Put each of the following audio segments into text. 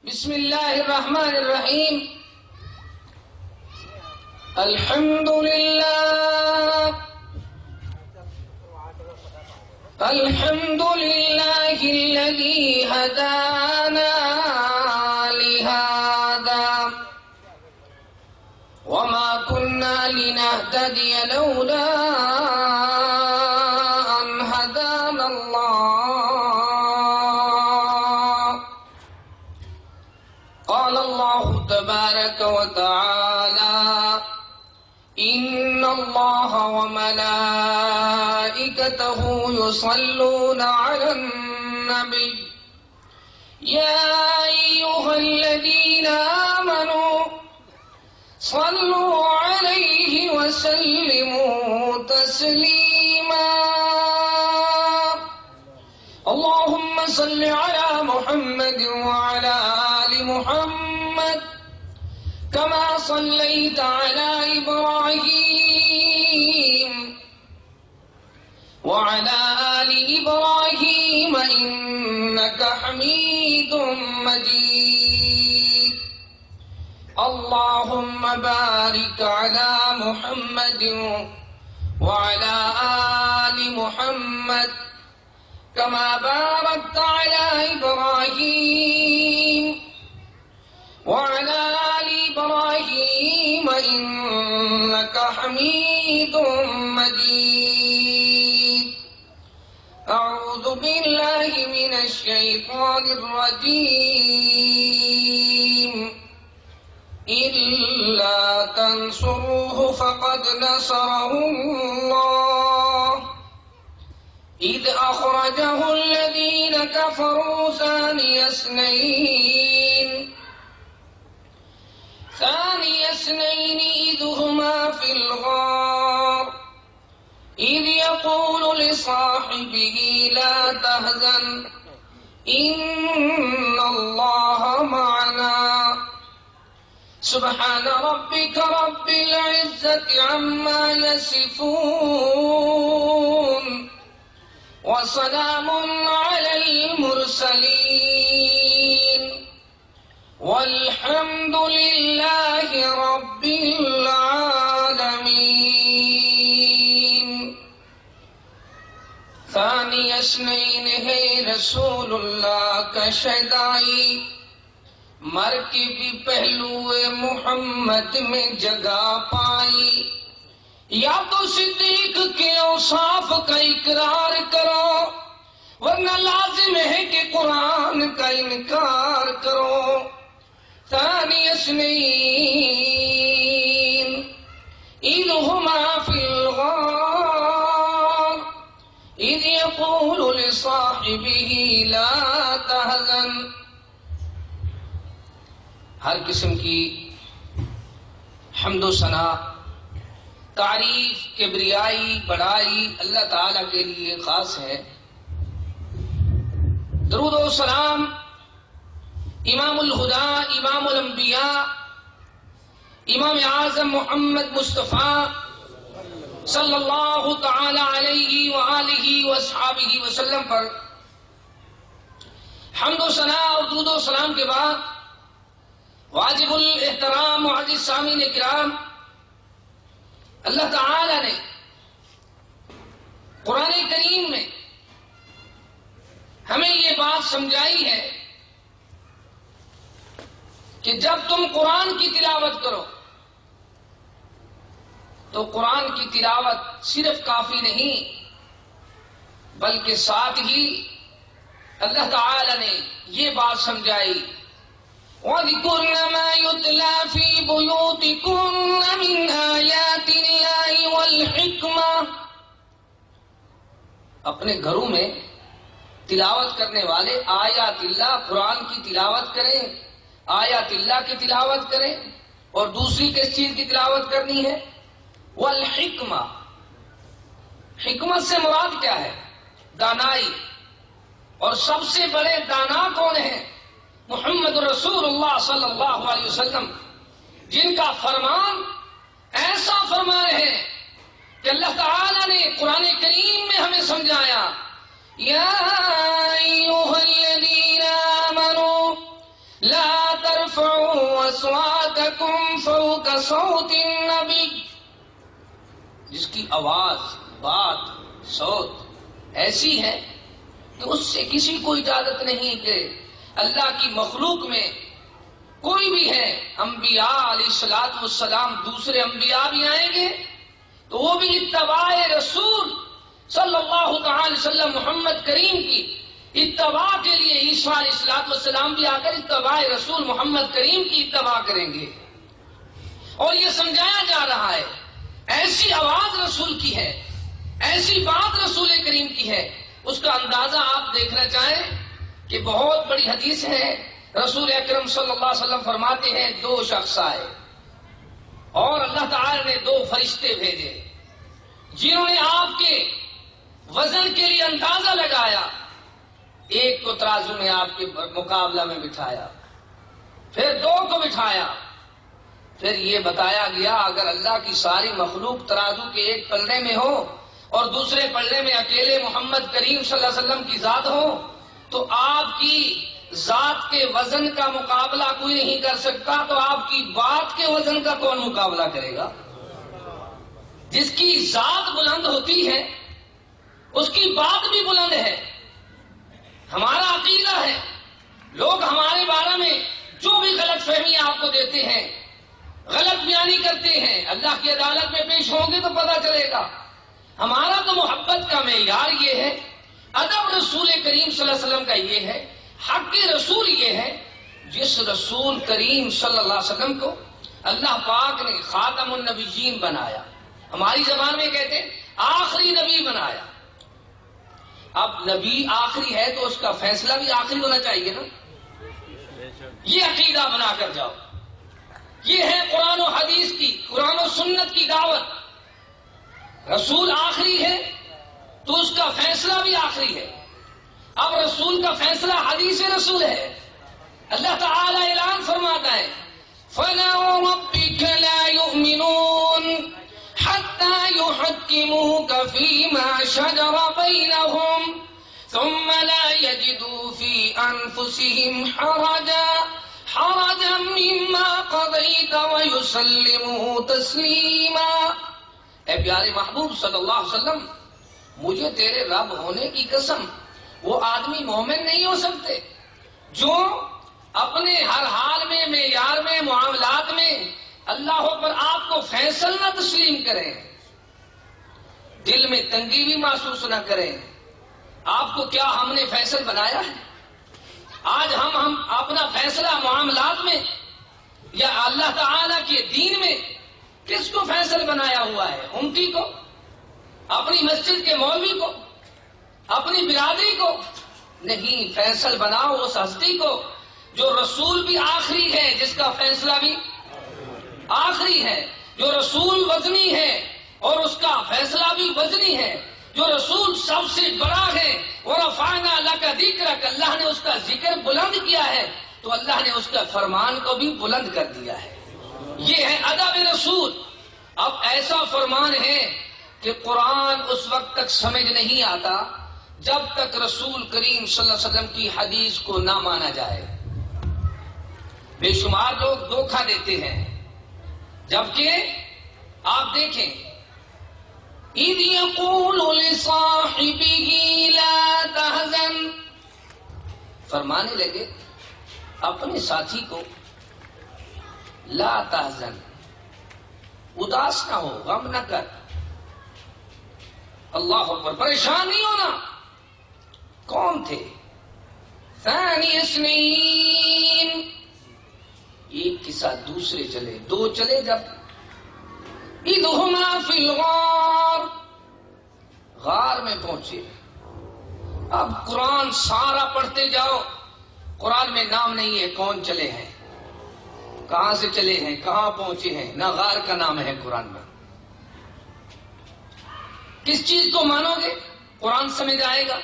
بسم الله الرحمن الرحيم. الحمد لله الذي هدانا لهذا وما كنا لنهتدي لولا أن هدانا الله. قال الله تبارك وتعالى: إن الله وملائكته يصلون على النبي يا أيها الذين آمنوا صلوا عليه وسلموا تسليما. اللهم صل على محمد وعلى آل محمد كما صليت على إبراهيم وعلى آل إبراهيم إنك حميد مجيد. اللهم بارك على محمد وعلى آل محمد كما باركت على إبراهيم وعلى آل إبراهيم إنك حميد مجيد. أعوذ بالله من الشيطان الرجيم. إلا تنصروه فقد نصره الله إذ أخرجه الذين كفروا ثاني اثنين إذ هما في الغار إذ يقول لصاحبه لا تهزن إن الله معنا. سبحان ربك رب العزة عما يصفون وسلام على المرسلين والحمد لله رب العالمين. ثاني اثنين ہے رسول اللہ کا شیدائی مرکب پہلو محمد میں جگہ پائی. یا تو صدیق کے اوصاف کا اقرار کرو ورنہ لازم ہے کہ قرآن کا انکار کرو. ثانی اثنین اذ هما فی الغار اذ یقول لصاحبه لا تحزن. ہر قسم کی حمد و ثنا، تعریف، کبریائی، بڑائی اللہ تعالی کے لیے خاص ہے. درود و سلام امام الہدا، امام الانبیاء، امام اعظم محمد مصطفیٰ صلی اللہ تعالی علیہ وآلہ واصحابہ وسلم پر. حمد و ثنا اور درود و سلام کے بعد واجب الاحترام معزز سامعین کرام، اللہ تعالی نے قرآن کریم میں ہمیں یہ بات سمجھائی ہے کہ جب تم قرآن کی تلاوت کرو تو قرآن کی تلاوت صرف کافی نہیں بلکہ ساتھ ہی اللہ تعالی نے یہ بات سمجھائی: وَاذْكُرْنَ مَا يُتْلَى فِي بُيُوتِكُنَّ مِنْ آيَاتِ اللَّهِ وَالْحِكْمَةِ. اپنے گھروں میں تلاوت کرنے والے آیات اللہ، قرآن کی تلاوت کریں، آیات اللہ کی تلاوت کریں. اور دوسری کس چیز کی تلاوت کرنی ہے؟ والحکمہ. حکمت سے مراد کیا ہے؟ دانائی. اور سب سے بڑے دانا کون ہیں؟ محمد رسول اللہ صلی اللہ علیہ وسلم، جن کا فرمان ایسا فرمان ہے کہ اللہ تعالی نے قرآن کریم میں ہمیں سمجھایا: یا ایھا الذین آمنوا لا أصواتكم فوق صوت النبي، جس کی آواز، بات، صوت ایسی ہے کہ اس سے کسی کو اجازت نہیں کہ اللہ کی مخلوق میں کوئی بھی ہے، انبیاء علیہ الصلوۃ والسلام، دوسرے انبیاء بھی آئیں گے تو وہ بھی اتباع رسول صلی اللہ تعالی وسلم محمد کریم کی اتباع کے لیے عیسیٰ علیہ الصلوۃ والسلام بھی آ کر اتباع رسول محمد کریم کی اتباع کریں گے. اور یہ سمجھایا جا رہا ہے ایسی آواز رسول کی ہے، ایسی بات رسول کریم کی ہے. اس کا اندازہ آپ دیکھنا چاہیں کہ بہت بڑی حدیث ہے. رسول اکرم صلی اللہ علیہ وسلم فرماتے ہیں 2 شخص آئے اور اللہ تعالی نے 2 فرشتے بھیجے جنہوں نے آپ کے وزن کے لیے اندازہ لگایا. ایک کو ترازو میں آپ کے مقابلہ میں بٹھایا، پھر 2 کو بٹھایا، پھر یہ بتایا گیا اگر اللہ کی ساری مخلوق ترازو کے ایک پلڑے میں ہو اور دوسرے پلڑے میں اکیلے محمد کریم صلی اللہ علیہ وسلم کی ذات ہو تو آپ کی ذات کے وزن کا مقابلہ کوئی نہیں کر سکتا، تو آپ کی بات کے وزن کا کون مقابلہ کرے گا؟ جس کی ذات بلند ہوتی ہے اس کی بات بھی بلند ہے. ہمارا عقیدہ ہے، لوگ ہمارے بارے میں جو بھی غلط فہمی آپ کو دیتے ہیں، غلط بیانی کرتے ہیں، اللہ کی عدالت میں پیش ہوں گے تو پتہ چلے گا. ہمارا تو محبت کا معیار یہ ہے، ادب رسول کریم صلی اللہ علیہ وسلم کا یہ ہے، حق رسول یہ ہے جس رسول کریم صلی اللہ علیہ وسلم کو اللہ پاک نے خاتم النبیین بنایا. ہماری زبان میں کہتے ہیں آخری نبی بنایا. اب نبی آخری ہے تو اس کا فیصلہ بھی آخری ہونا چاہیے نا. یہ عقیدہ بنا کر جاؤ. یہ ہے قرآن و حدیث کی، قرآن و سنت کی دعوت. رسول آخری ہے تو اس کا فیصلہ بھی آخری ہے. اب رسول کا فیصلہ حدیث رسول ہے. اللہ تعالی اعلان فرماتا ہے فَلَا وَرَبِّكَ لَا يُؤْمِنُونَ حَتَّى يُحَكِّمُوكَ فِي مَا شَجَرَ بَيْنَهُمْ ثُمَّ لَا يَجِدُوا فِي أَنفُسِهِمْ حَرَجًا مِّمَّا قَضَيْتَ وَيُسَلِّمُوا تَسْلِيمًا. اے پیارے محبوب صلی اللہ علیہ وسلم، مجھے تیرے رب ہونے کی قسم، وہ آدمی مومن نہیں ہو سکتے جو اپنے ہر حال میں، معیار میں، معاملات میں اللہ پر آپ کو فیصل نہ تسلیم کریں، دل میں تنگی بھی محسوس نہ کریں. آپ کو کیا ہم نے فیصل بنایا ہے؟ آج ہم اپنا فیصلہ معاملات میں یا اللہ تعالی کے دین میں کس کو فیصل بنایا ہوا ہے؟ امتی کو، اپنی مسجد کے مولوی کو، اپنی برادری کو نہیں. فیصل بناؤ اس ہستی کو جو رسول بھی آخری ہے، جس کا فیصلہ بھی آخری ہے، جو رسول وزنی ہے اور اس کا فیصلہ بھی وزنی ہے، جو رسول سب سے بڑا ہے. وَرَفَعْنَا لَكَ ذِكْرَكَ، اللہ نے اس کا ذکر بلند کیا ہے تو اللہ نے اس کا فرمان کو بھی بلند کر دیا ہے. یہ ہے ادب رسول. اب ایسا فرمان ہے کہ قرآن اس وقت تک سمجھ نہیں آتا جب تک رسول کریم صلی اللہ علیہ وسلم کی حدیث کو نہ مانا جائے. بے شمار لوگ دھوکہ دیتے ہیں، جبکہ آپ دیکھیں اِذْ يَقُولُ لِصَاحِبِهِ لَا تَحْزَنْ، فرمانے لگے اپنے ساتھی کو لا تحزن، اداس نہ ہو، غم نہ کر، اللہ اکبر، پریشان نہیں ہونا. کون تھے؟ ثانی اثنین، ایک کے ساتھ دوسرے چلے، 2 چلے جب. اذ ہما فی الغار، غار میں پہنچے. اب قرآن سارا پڑھتے جاؤ، قرآن میں نام نہیں ہے کون چلے ہیں، کہاں سے چلے ہیں، کہاں پہنچے ہیں، نہ غار کا نام ہے قرآن میں. کس چیز کو مانو گے قرآن سمجھ آئے گا؟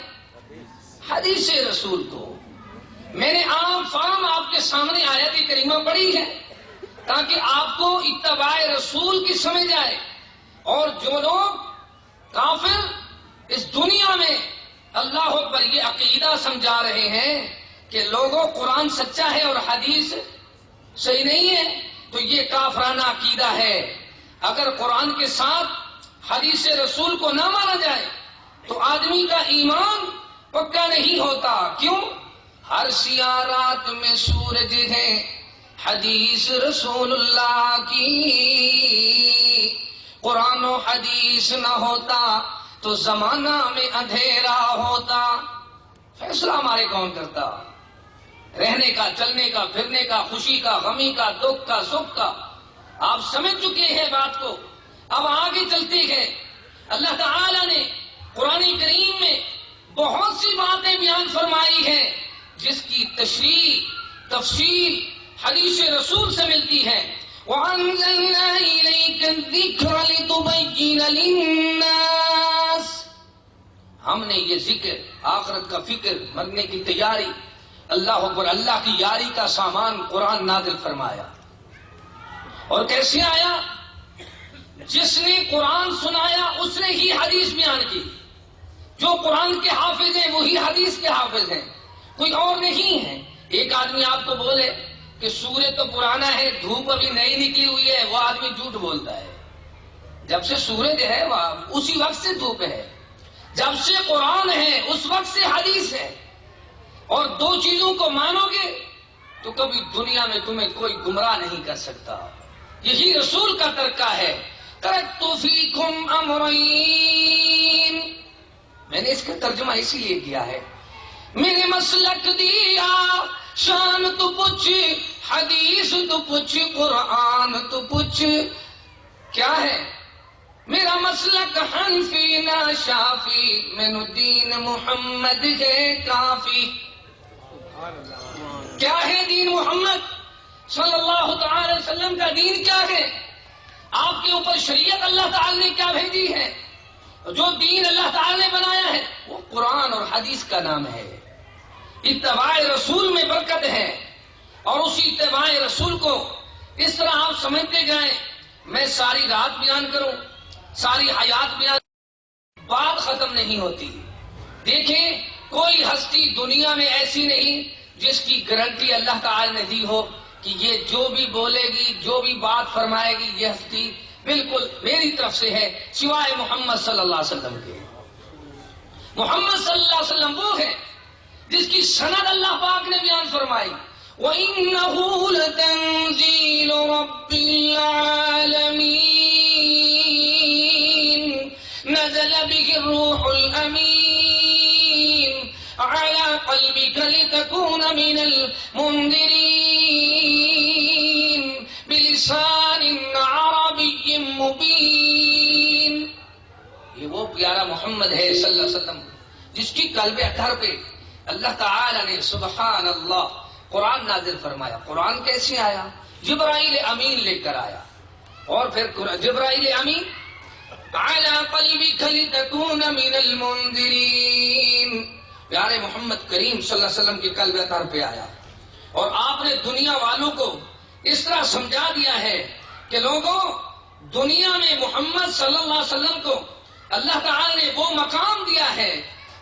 حدیث رسول کو. میں نے عام فام آپ کے سامنے آیت کریمہ پڑھی ہے تاکہ آپ کو اتباع رسول کی سمجھ آئے. اور جو لوگ کافر اس دنیا میں اللہ پر یہ عقیدہ سمجھا رہے ہیں کہ لوگوں قرآن سچا ہے اور حدیث صحیح نہیں ہے تو یہ کافرانہ عقیدہ ہے. اگر قرآن کے ساتھ حدیث رسول کو نہ مانا جائے تو آدمی کا ایمان پکا نہیں ہوتا. کیوں؟ ہر سیاہ رات میں سورج ہے حدیث رسول اللہ کی. قرآن و حدیث نہ ہوتا تو زمانہ میں اندھیرا ہوتا. فیصلہ ہمارے کون کرتا؟ رہنے کا، چلنے کا، پھرنے کا، خوشی کا، غمی کا، دکھ کا، سکھ کا. آپ سمجھ چکے ہیں بات کو. اب آگے چلتے ہیں. اللہ تعالی نے قرآن کریم میں بہت سی باتیں بیان فرمائی ہیں جس کی تشریح، تفصیل حدیث رسول سے ملتی ہے. وَأَنزَلْنَا إِلَيْكَ الذِّكْرَ لِتُبَيِّنَ لِلنَّاسِ. ہم نے یہ ذکر، آخرت کا فکر، مرنے کی تیاری، اللہ اکبر، اللہ کی یاری کا سامان قرآن نازل فرمایا. اور کیسے آیا؟ جس نے قرآن سنایا اس نے ہی حدیث بیان کی. جو قرآن کے حافظ ہیں وہی حدیث کے حافظ ہیں، کوئی اور نہیں ہے. ایک آدمی آپ کو بولے کہ سورج تو پرانا ہے، دھوپ ابھی نئی نکلی ہوئی ہے، وہ آدمی جھوٹ بولتا ہے. جب سے سورج ہے اسی وقت سے دھوپ ہے، جب سے قرآن ہے اس وقت سے حدیث ہے. اور دو چیزوں کو مانو گے تو کبھی دنیا میں تمہیں کوئی گمراہ نہیں کر سکتا. یہی رسول کا طریقہ ہے. ترکت فیکم امرین، میں نے اس کا ترجمہ اسی لیے کیا ہے. میں نے مسلک دیا، شان تو پوچھ، حدیث تو پوچھ، قرآن تو پوچھ. کیا ہے میرا مسلک؟ حنفی نہ شافی، مینو دین محمد ہے کافی. کیا ہے دین محمد صلی اللہ تعالی وسلم کا دین؟ کیا ہے آپ کے اوپر شریعت اللہ تعالی نے کیا بھیجی ہے؟ جو دین اللہ تعالی نے بنایا ہے وہ قرآن اور حدیث کا نام ہے. اتباع رسول میں برکت ہے، اور اسی اتباع رسول کو اس طرح آپ سمجھتے جائیں. میں ساری رات بیان کروں، ساری حیات بیان، بات ختم نہیں ہوتی. دیکھیں کوئی ہستی دنیا میں ایسی نہیں جس کی گارنٹی اللہ تعالی نے دی ہو کہ یہ جو بھی بولے گی، جو بھی بات فرمائے گی، یہ ہستی بالکل میری طرف سے ہے، سوائے محمد صلی اللہ علیہ وسلم کے. محمد صلی اللہ علیہ وسلم وہ ہے جس کی سند اللہ پاک نے بیان فرمائی. وَإِنَّهُ لَتَنزِيلُ رَبِّ الْعَالَمِينَ نَزَلَ بِهِ الرُّوحُ الْأَمِينُ عَلَى قَلْبِكَ لِتَكُونَ مِنَ الْمُنذِرِينَ بِلِسَانٍ عَرَبِيٍّ مُبِينٍ. یہ وہ پیارا محمد ہے صلی اللہ علیہ وسلم جس کی قلب اطہر پہ اللہ تعالی نے سبحان اللہ قرآن نازل فرمایا. قرآن کیسے آیا؟ جبرائیل امین لے کر آیا. اور پھر جبرائیل امین علی قلبک لتکون من المنذرین، پیارے محمد کریم صلی اللہ علیہ وسلم کی قلب اطہر پہ آیا. اور آپ نے دنیا والوں کو اس طرح سمجھا دیا ہے کہ لوگوں، دنیا میں محمد صلی اللہ علیہ وسلم کو اللہ تعالی نے وہ مقام دیا ہے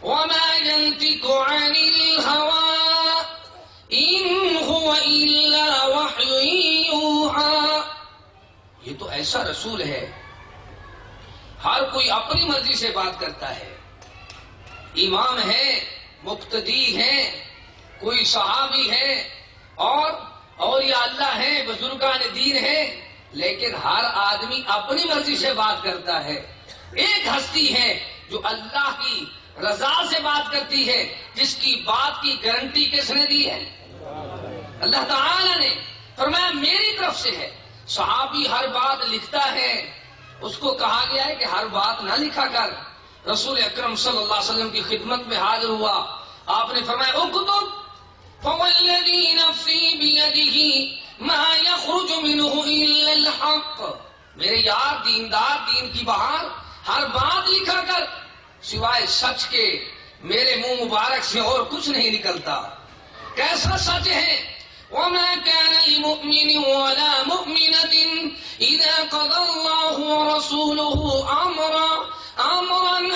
وَمَا يَنْطِقُ عَنِ الْهَوَىٰ إِنْ هُوَ إِلَّا وَحْيٌ يُوحَىٰ. یہ تو ایسا رسول ہے، ہر کوئی اپنی مرضی سے بات کرتا ہے. امام ہے، مقتدی ہے، کوئی صحابی ہے، اور اولیاء اللہ ہے، بزرگان دین ہے، لیکن ہر آدمی اپنی مرضی سے بات کرتا ہے. ایک ہستی ہے جو اللہ کی رضا سے بات کرتی ہے، جس کی بات کی گارنٹی کس نے دی ہے؟ اللہ تعالی نے فرمایا میری طرف سے ہے. صحابی ہر بات لکھتا ہے، اس کو کہا گیا ہے کہ ہر بات نہ لکھا کر. رسول اکرم صلی اللہ علیہ وسلم کی خدمت میں حاضر ہوا، آپ نے فرمایا اکتب فوالذی نفسی بیدہ ما یخرج منہ الا الحق. میرے یار دیندار، دین کی بہار، ہر بات لکھا کر، سوائے سچ کے میرے منہ مبارک سے اور کچھ نہیں نکلتا. کیسا سچ ہے؟ وَمَا كَانَ لِمُؤْمِنٍ وَلَا مُؤْمِنَةٍ إِذَا قَضَى اللَّهُ وَرَسُولُهُ أَمْرًا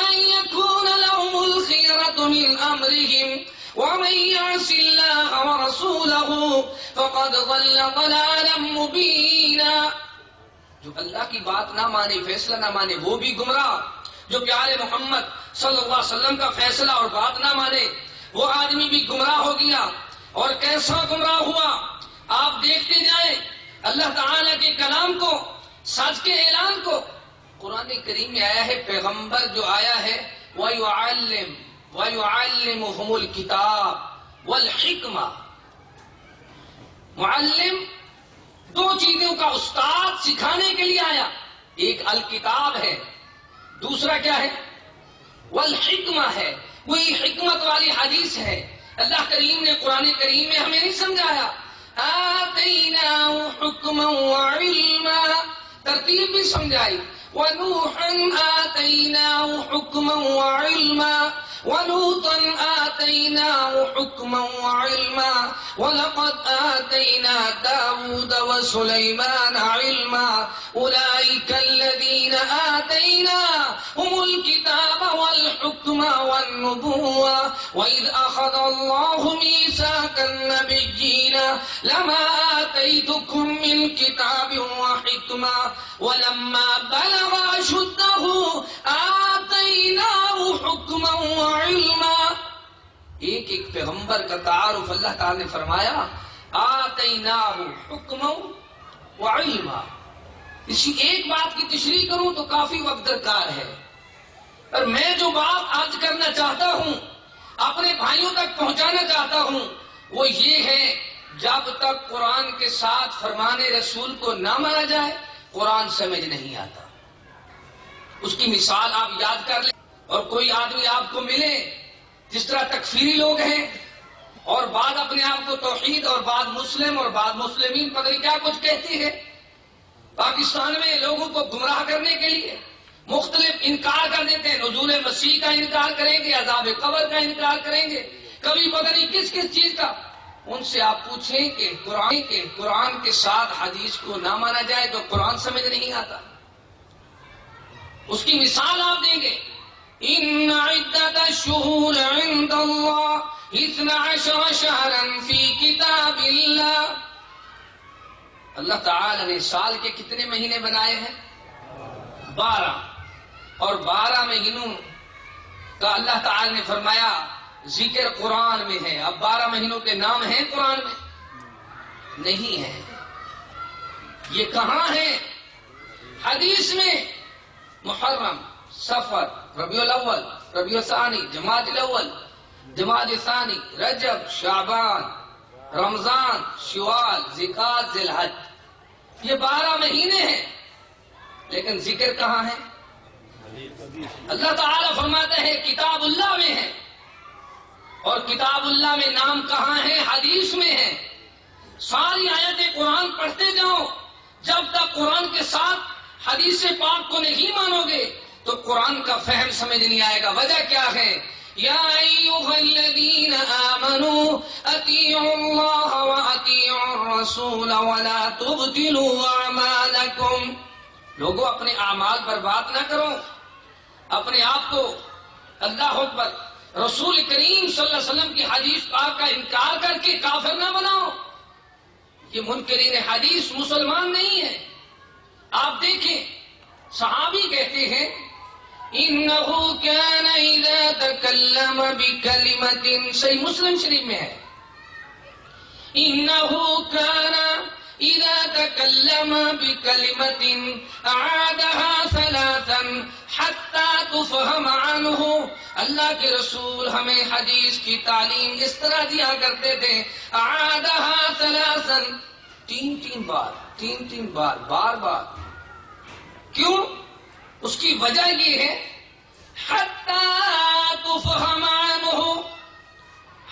أَن يَكُونَ لَهُمُ الْخِيَرَةُ مِنْ أَمْرِهِمْ وَمَن يَعْصِ اللَّهَ وَرَسُولَهُ ورسوله فقد ضل ضلالا مبینا. جو اللہ کی بات نہ مانے، فیصلہ نہ مانے، وہ بھی گمراہ. جو پیارے محمد صلی اللہ علیہ وسلم کا فیصلہ اور بات نہ مانے، وہ آدمی بھی گمراہ ہو گیا. اور کیسا گمراہ ہوا آپ دیکھتے جائیں. اللہ تعالیٰ کے کلام کو، سچ کے اعلان کو قرآن کریم میں آیا ہے. پیغمبر جو آیا ہے وَيُعَلِّمُهُمُ الْكِتَابَ وَالْحِكْمَةَ. معلم دو چیزوں کا استاد سکھانے کے لیے آیا. ایک الکتاب ہے، دوسرا کیا ہے؟ والحکمہ ہے. وہی حکمت والی حدیث ہے. اللہ کریم نے قرآن کریم میں ہمیں نہیں سمجھایا آتیناہ حکما وعلما، ترتیب بھی سمجھائی. وَنُوحًا آتَيْنَاهُ حُكْمًا وَعِلْمًا وَلُوطًا آتَيْنَاهُ حُكْمًا وَعِلْمًا وَلَقَدْ آتَيْنَا دَاوُودَ وَسُلَيْمَانَ عِلْمًا أُولَئِكَ الَّذِينَ آتَيْنَاهُمُ الْكِتَابَ وَالْحُكْمَ وَالنُّبُوَّةَ وَإِذْ أَخَذَ اللَّهُ مِيثَاقَ النَّبِيِّينَ لَمَا آتَيْتُكُم مِّن كِتَابٍ وَحِكْمَةٍ وَلَمَّا بَلَغَ أَشُدَّهُ آتَيْنَاهُ حُكْمًا وَعِلْمًا. ایک ایک پیغمبر کا تعارف اللہ تعالی نے فرمایا آتَيْنَاهُ حُكْمًا وَعِلْمًا. اسی ایک بات کی تشریح کروں تو کافی وقت درکار ہے، اور میں جو بات آج کرنا چاہتا ہوں، اپنے بھائیوں تک پہنچانا چاہتا ہوں، وہ یہ ہے جب تک قرآن کے ساتھ فرمان رسول کو نہ مانا جائے قرآن سمجھ نہیں آتا. اس کی مثال آپ یاد کر لیں. اور کوئی آدمی آپ کو ملے جس طرح تکفیری لوگ ہیں، اور بعد اپنے آپ کو توحید اور بعد مسلم اور بعد مسلمین پتہ نہیں کیا کچھ کہتی ہے. پاکستان میں لوگوں کو گمراہ کرنے کے لیے مختلف انکار کر دیتے ہیں. نزول مسیح کا انکار کریں گے، عذاب قبر کا انکار کریں گے، کبھی پتہ نہیں کس کس چیز کا. ان سے آپ پوچھیں کہ قرآن کے ساتھ حدیث کو نہ مانا جائے تو قرآن سمجھ نہیں آتا. اس کی مثال آپ دیں گے ان عدت الشہور عند اللہ 12 شہرا فی کتاب اللہ. اللہ تعالی نے سال کے کتنے مہینے بنائے ہیں؟ 12. اور 12 مہینوں کا اللہ تعالی نے فرمایا ذکر قرآن میں ہے. اب 12 مہینوں کے نام ہیں قرآن میں؟ نہیں ہے. یہ کہاں ہے؟ حدیث میں محرم، صفر، ربیع الاول، ربیع الثانی، جمادی الاول، جمادی الثانی، رجب، شعبان، رمضان، شوال، ذوالقعدہ، ذی الحج. یہ 12 مہینے ہیں، لیکن ذکر کہاں ہے؟ اللہ تعالیٰ فرماتے ہیں کتاب اللہ میں ہے. اور کتاب اللہ میں نام کہاں ہے؟ حدیث میں ہے. ساری آیتیں قرآن پڑھتے جاؤ. جب تک قرآن کے ساتھ حدیث پاک کو نہیں مانو گے تو قرآن کا فہم سمجھ نہیں آئے گا. وجہ کیا ہے؟ یا ایھا الذین آمنوا اطیعوا اللہ واطیعوا الرسول ولا تبطلوا اعمالکم. لوگوں اپنے اعمال برباد نہ کرو، اپنے آپ کو اللہ اکبر رسول کریم صلی اللہ علیہ وسلم کی حدیث پاک کا انکار کر کے کافر نہ بناؤ. یہ منکرین حدیث مسلمان نہیں ہے. آپ دیکھیں صحابی کہتے ہیں انہو کان اذا تکلم بکلمت، صحیح مسلم شریف میں ہے انہو کان اذا تکلم بکلمت اعادها 3 حتی تفہم عنہ. اللہ کے رسول ہمیں حدیث کی تعلیم اس طرح دیا کرتے تھے اعادها 3 3 بار، 3 بار، بار بار. کیوں؟ اس کی وجہ یہ ہے حتی تفہم عنہ،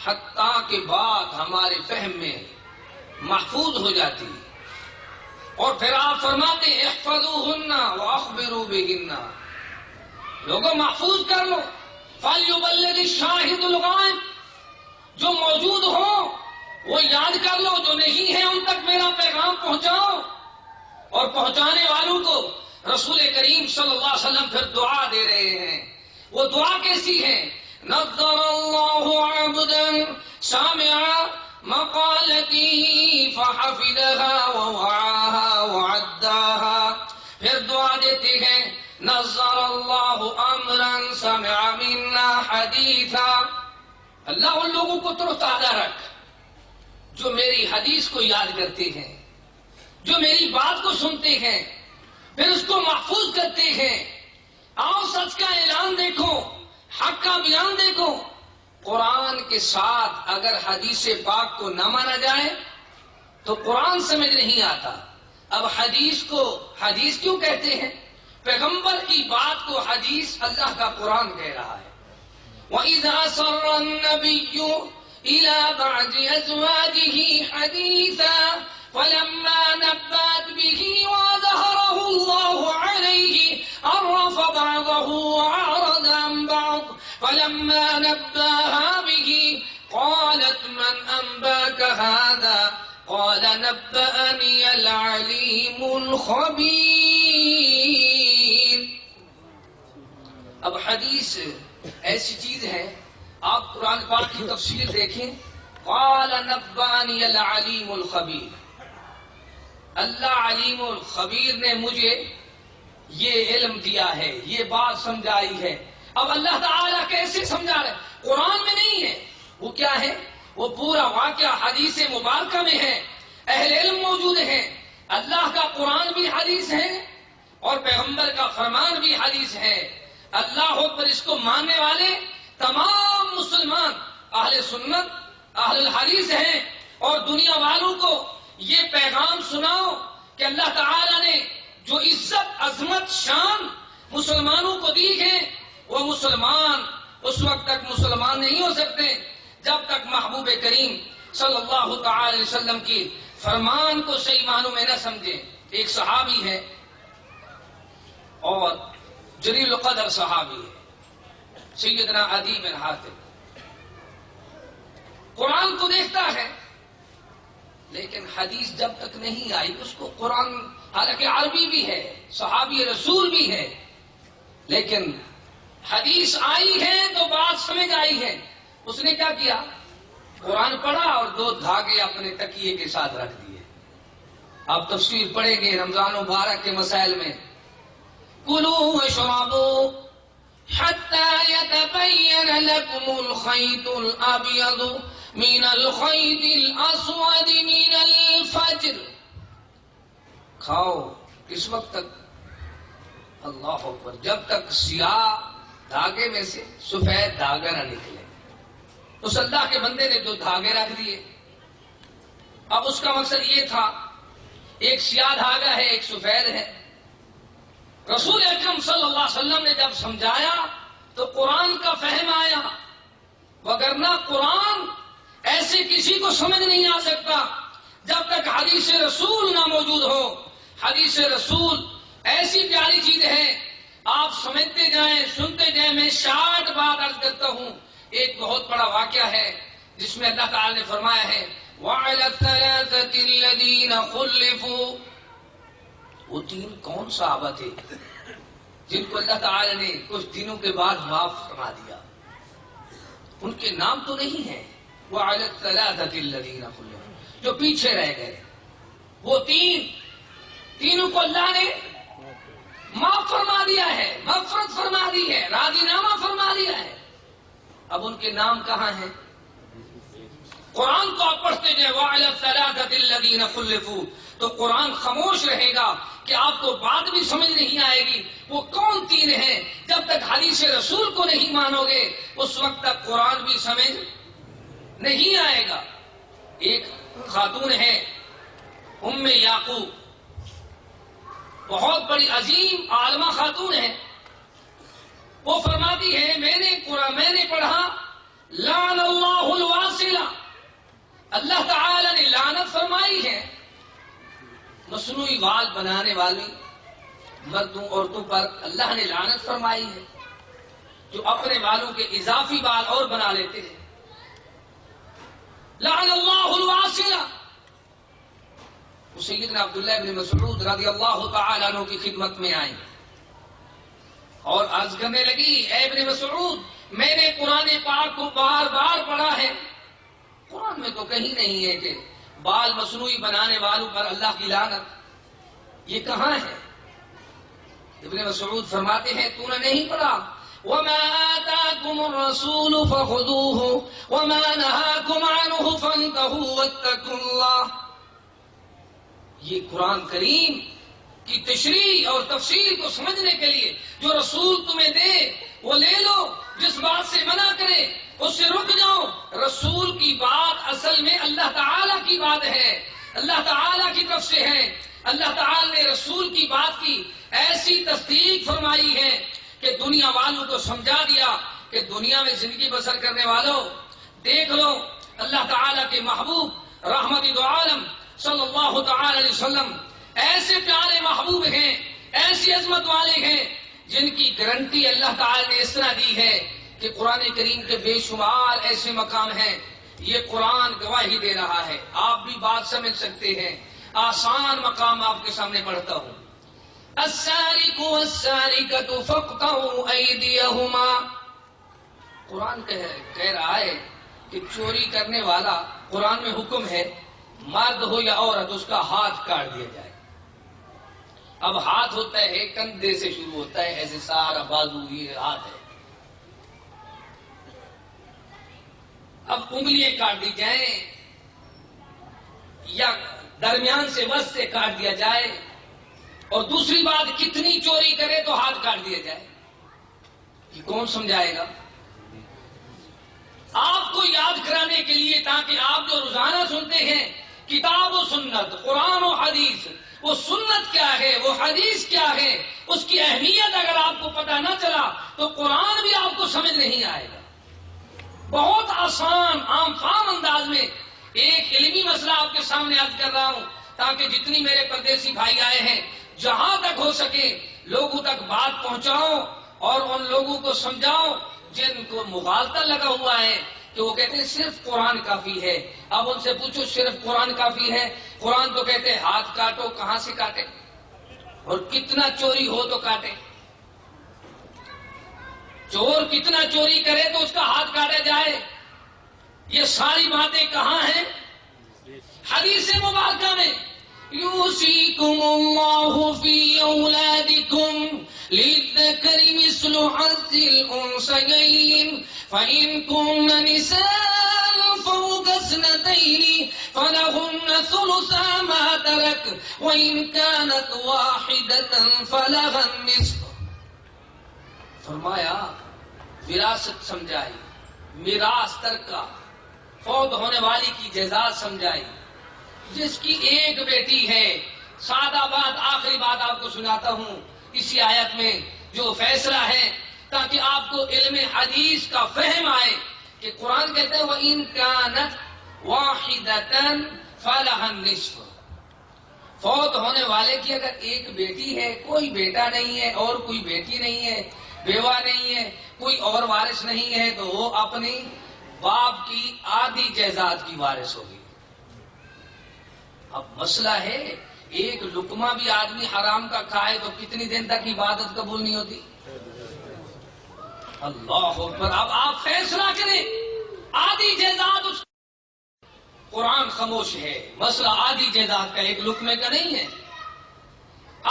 حتی کے بعد ہمارے فہم میں محفوظ ہو جاتی ہے. اور پھر آپ فرماتے ہیں احفظوہن واخبروا بہن. لوگوں محفوظ کر لو. فَلْيُبَلِّغِ الشَّاهِدُ الْغَائِبَ، جو موجود ہوں وہ یاد کر لو، جو نہیں ہے ان تک میرا پیغام پہنچاؤ. اور پہنچانے والوں کو رسول کریم صلی اللہ علیہ وسلم پھر دعا دے رہے ہیں. وہ دعا کیسی ہے؟ نَضَّرَ اللَّهُ عَبْدًا سَمِعَ مقالتی فحفظها ووعاها وعداها. پھر دعا دیتے ہیں نظر اللہ امرا سمع منا حدیثا. اللہ ان لوگوں کو تر و تازہ رکھ جو میری حدیث کو یاد کرتے ہیں، جو میری بات کو سنتے ہیں، پھر اس کو محفوظ کرتے ہیں. آؤ سچ کا اعلان دیکھو، حق کا بیان دیکھو. قرآن کے ساتھ اگر حدیث پاک کو نہ مانا جائے تو قرآن سمجھ نہیں آتا. اب حدیث کو حدیث کیوں کہتے ہیں؟ پیغمبر کی بات کو حدیث اللہ کا قرآن کہہ رہا ہے. وَإِذَا سَرَّ النَّبِيُّ إِلَى بَعْضِ أَزْوَاجِهِ حَدِيثًا فَلَمَّا نَبَّأَتْ بِهِ وَأَظْهَرَهُ اللَّهُ عَلَيْهِ عَرَّفَ بَعْضَهُ وَأَعْرَضَ عَنْ بَعْضٍ فَلَمَّا نَبَّأَهَا بِهِ قَالَتْ مَنْ أَنبَأَكَ هَذَا قَالَ نَبَّأَنِيَ الْعَلِيمُ الْخَبِيرُ. اب حدیث ایسی چیز ہے، آپ قرآن پاک کی تفسیر دیکھیں. قال نبأنی العلیم الخبیر. اللہ علیم الخبیر نے مجھے یہ علم دیا ہے، یہ بات سمجھائی ہے. اب اللہ تعالیٰ کیسے سمجھا رہے؟ قرآن میں نہیں ہے. وہ کیا ہے؟ وہ پورا واقعہ حدیث مبارکہ میں ہے. اہل علم موجود ہیں. اللہ کا قرآن بھی حدیث ہے اور پیغمبر کا فرمان بھی حدیث ہے. اللہ پر اس کو ماننے والے تمام مسلمان اہل سنت اہل الحدیث ہیں. اور دنیا والوں کو یہ پیغام سناؤ کہ اللہ تعالیٰ نے جو عزت عظمت شان مسلمانوں کو دی ہے، وہ مسلمان اس وقت تک مسلمان نہیں ہو سکتے جب تک محبوب کریم صلی اللہ تعالی علیہ وسلم کی فرمان کو صحیح معنوں میں نہ سمجھیں. ایک صحابی ہے اور جلیل القدر صحابی ہے، سیدنا عدی بن حاتم. قرآن کو دیکھتا ہے لیکن حدیث جب تک نہیں آئی اس کو قرآن، حالانکہ عربی بھی ہے، صحابی رسول بھی ہے، لیکن حدیث آئی ہے تو بات سمجھ آئی ہے. اس نے کیا کیا؟ قرآن پڑھا اور 2 دھاگے اپنے تکیے کے ساتھ رکھ دیے. آپ تفسیر پڑھیں گے رمضان مبارک کے مسائل میں. کلوا واشربوا حتى يتبين لكم الخيط الأبيض من الخيط الأسود من الفجر. کھاؤ کس وقت تک؟ اللہ اکبر، جب تک سیاہ دھاگے میں سے سفید دھاگا نہ نکلے. اس اللہ کے بندے نے 2 دھاگے رکھ دیے. اب اس کا مقصد یہ تھا، ایک سیاہ دھاگا ہے ایک سفید ہے. رسول اکرم صلی اللہ علیہ وسلم نے جب سمجھایا تو قرآن کا فہم آیا، وگرنہ قرآن ایسے کسی کو سمجھ نہیں آ سکتا جب تک حدیث رسول نہ موجود ہو. حدیث رسول ایسی پیاری چیز ہے، آپ سمجھتے جائیں سنتے جائیں. میں 60 بات عرض کرتا ہوں. ایک بہت بڑا واقعہ ہے جس میں اللہ تعالی نے فرمایا ہے وَعَلَى الثَّلَاثَةِ الَّذِينَ خُلِّفُوا. وہ 3 کون صحابہ تھے جن کو اللہ تعالی نے کچھ دنوں کے بعد معاف فرما دیا؟ ان کے نام تو نہیں ہیں. وَعَلَى الثَّلَاثَةِ الَّذِينَ خُلِّفُوا، جو پیچھے رہ گئے. وہ تینوں کو اللہ نے معاف فرما دیا ہے، مغفرت فرما دی ہے، راضی نامہ فرما دیا ہے. اب ان کے نام کہاں ہیں؟ قرآن کو آپ پڑھتے جائیں وَعَلَى الثَّلَاثَةِ الَّذِينَ خُلِّفُوا، تو قرآن خاموش رہے گا کہ آپ کو بات بھی سمجھ نہیں آئے گی وہ کون 3 ہیں. جب تک حدیث رسول کو نہیں مانو گے اس وقت تک قرآن بھی سمجھ نہیں آئے گا. ایک خاتون ہے ام یعقوب، بہت بڑی عظیم عالمہ خاتون ہے. وہ فرماتی ہے میں نے پڑھا لعن اللہ الواصلہ، اللہ تعالی نے لعنت فرمائی ہے مصنوعی وال بنانے والی مردوں عورتوں پر. اللہ نے لعنت فرمائی ہے جو اپنے والوں کے اضافی بال اور بنا لیتے ہیں. لعن اللہ الواصلہ. سیدنا عبداللہ بن مسعود رضی اللہ تعالی عنہ کی خدمت میں آئیں اور عرض کرنے لگی اے ابن مسعود، میں نے قرآن پاک کو بار بار پڑھا ہے قرآن میں تو کہیں نہیں ہے کہ بال مصنوعی بنانے والوں پر اللہ کی لعنت، یہ کہاں ہے؟ ابن مسعود فرماتے ہیں تو نے نہیں پڑھا وَمَا آتَاكُمُ الرَّسُولُ فَخُذُوهُ وَمَا نَهَاكُمْ عَنْهُ فَانْتَهُوا وَاتَّقُوا اللَّهَ۔ یہ قرآن کریم کی تشریح اور تفسیر کو سمجھنے کے لیے جو رسول تمہیں دے وہ لے لو، جس بات سے منع کرے اس سے رک جاؤ۔ رسول کی بات اصل میں اللہ تعالی کی بات ہے، اللہ تعالی کی طرف سے ہے۔ اللہ تعالی نے رسول کی بات کی ایسی تصدیق فرمائی ہے کہ دنیا والوں کو سمجھا دیا کہ دنیا میں زندگی بسر کرنے والوں دیکھ لو، اللہ تعالی کے محبوب رحمت دو عالم صلی اللہ تعالی علیہ وسلم ایسے پیارے محبوب ہیں، ایسی عظمت والے ہیں جن کی گارنٹی اللہ تعالی نے اس طرح دی ہے کہ قرآن کریم کے بے شمار ایسے مقام ہیں۔ یہ قرآن گواہی دے رہا ہے، آپ بھی بات سمجھ سکتے ہیں۔ آسان مقام آپ کے سامنے پڑھتا ہوں۔ السارق والسارقۃ فاقطعوا ایدیہما، قرآن کہہ رہا ہے کہ چوری کرنے والا، قرآن میں حکم ہے مرد ہو یا عورت، اس کا ہاتھ کاٹ دیا جائے۔ اب ہاتھ ہوتا ہے کندھے سے شروع ہوتا ہے، ایسے سارا بازو یہ ہاتھ ہے۔ اب انگلیاں کاٹ دی جائیں یا درمیان سے وسط سے کاٹ دیا جائے، اور دوسری بات کتنی چوری کرے تو ہاتھ کاٹ دیا جائے، یہ کون سمجھائے گا؟ آپ کو یاد کرانے کے لیے تاکہ آپ جو روزانہ سنتے ہیں کتاب و سنت، قرآن و حدیث، وہ سنت کیا ہے، وہ حدیث کیا ہے، اس کی اہمیت اگر آپ کو پتہ نہ چلا تو قرآن بھی آپ کو سمجھ نہیں آئے گا۔ بہت آسان عام فام انداز میں ایک علمی مسئلہ آپ کے سامنے عرض کر رہا ہوں تاکہ جتنی میرے پردیسی بھائی آئے ہیں جہاں تک ہو سکے لوگوں تک بات پہنچاؤ اور ان لوگوں کو سمجھاؤ جن کو مغالطہ لگا ہوا ہے کہ وہ کہتے ہیں صرف قرآن کافی ہے۔ اب ان سے پوچھو صرف قرآن کافی ہے؟ قرآن تو کہتے ہیں ہاتھ کاٹو، کہاں سے کاٹے اور کتنا چوری ہو تو کاٹے؟ چور کتنا چوری کرے تو اس کا ہاتھ کاٹا جائے؟ یہ ساری باتیں کہاں ہیں؟ حدیث مبارکہ میں یوصیکم اللہ فی اولادکم للذکر مثل حظ الانثیین فإن کن نساء فوق اثنتین فلہن ثلثا ما ترک وإن كانت واحدة فلها النصف۔ فرمایا وراثت سمجھائی، میراث ترکہ، فوت ہونے والی کی جزا سمجھائی۔ جس کی ایک بیٹی ہے، سادہ بات آخری بات آپ کو سناتا ہوں اسی آیت میں جو فیصلہ ہے تاکہ آپ کو علم حدیث کا فہم آئے کہ قرآن کہتے ہیں وَإِن كَانَتْ وَاحِدَةً فَلَهَا النِّصْفُ، فوت ہونے والے کی اگر ایک بیٹی ہے، کوئی بیٹا نہیں ہے اور کوئی بیٹی نہیں ہے، بیوہ نہیں ہے، کوئی اور وارث نہیں ہے، تو وہ اپنی باپ کی آدھی جائیداد کی وارث ہوگی۔ اب مسئلہ ہے ایک لقمہ بھی آدمی حرام کا کھائے تو کتنی دن تک عبادت قبول نہیں ہوتی؟ اللہ اکبر۔ اب آپ فیصلہ کریں، آدھی جائیداد اس، قرآن خاموش ہے، مسئلہ آدھی جائیداد کا، ایک لقمے کا نہیں ہے،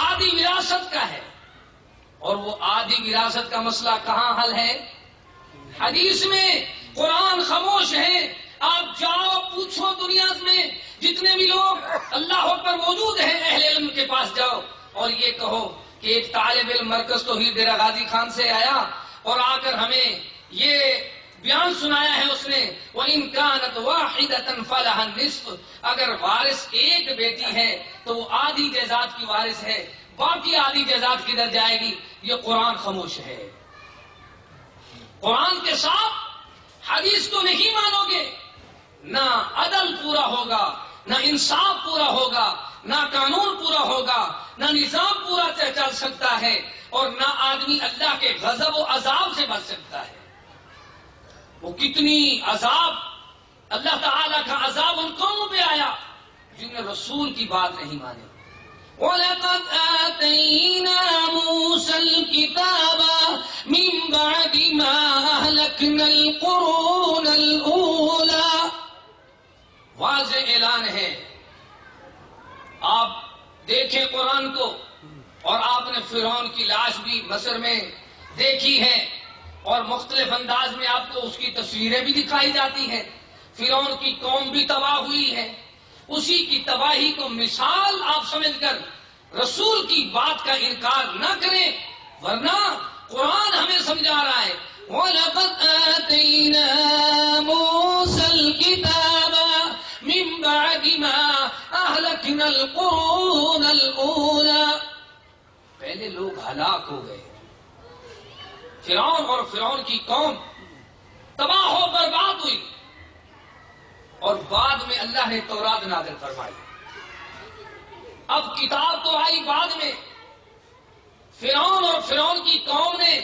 آدھی وراثت کا ہے۔ اور وہ آدھی وراثت کا مسئلہ کہاں حل ہے؟ حدیث میں۔ قرآن خاموش ہے۔ آپ جاؤ پوچھو دنیا میں جتنے بھی لوگ اللہ پر موجود ہیں اہل علم کے پاس جاؤ اور یہ کہو کہ ایک طالب علم مرکز توحید ڈیرہ غازی خان سے آیا اور آ کر ہمیں یہ بیان سنایا ہے اس نے وَإِن كَانَتْ وَاحِدَةً فَلَهَا النِّصْفُ، اگر وارث ایک بیٹی ہے تو وہ آدھی جائیداد کی وارث ہے، باقی آدھی جائیداد کدھر جائے گی؟ یہ قرآن خاموش ہے۔ قرآن کے ساتھ حدیث کو نہیں مانو گے، نہ عدل پورا ہوگا، نہ انصاف پورا ہوگا، نہ قانون پورا ہوگا، نہ نظام پورا چل سکتا ہے، اور نہ آدمی اللہ کے غضب و عذاب سے بچ سکتا ہے۔ وہ کتنی عذاب، اللہ تعالیٰ کا عذاب ان قوموں پہ آیا جن نے رسول کی بات نہیں مانی۔ وَلَقَدْ آتَيْنَا مُوسَى الْكِتَابَ مِن بَعْدِ مَا أَهْلَكْنَا الْقُرُونَ الْأُولَى۔ واضح اعلان ہے. آپ دیکھیں قرآن کو، اور آپ نے فرعون کی لاش بھی مصر میں دیکھی ہے، اور مختلف انداز میں آپ کو اس کی تصویریں بھی دکھائی جاتی ہیں. فرعون کی قوم بھی تباہ ہوئی ہے. اسی کی تباہی کو مثال آپ سمجھ کر رسول کی بات کا انکار نہ کریں، ورنہ قرآن ہمیں سمجھا رہا ہے وَلَقَدْ آتَيْنَا مُوسَى الْكِتَابَ مِن بَعْدِ مَا أَهْلَكْنَا الْقُرُونَ الْأُولَى. پہلے لوگ ہلاک ہو گئے، فرعون اور فرعون کی قوم تباہ و برباد ہوئی، اور بعد میں اللہ نے تورات نازل فرمائی. اب کتاب تو آئی بعد میں. فرعون اور فرعون کی قوم نے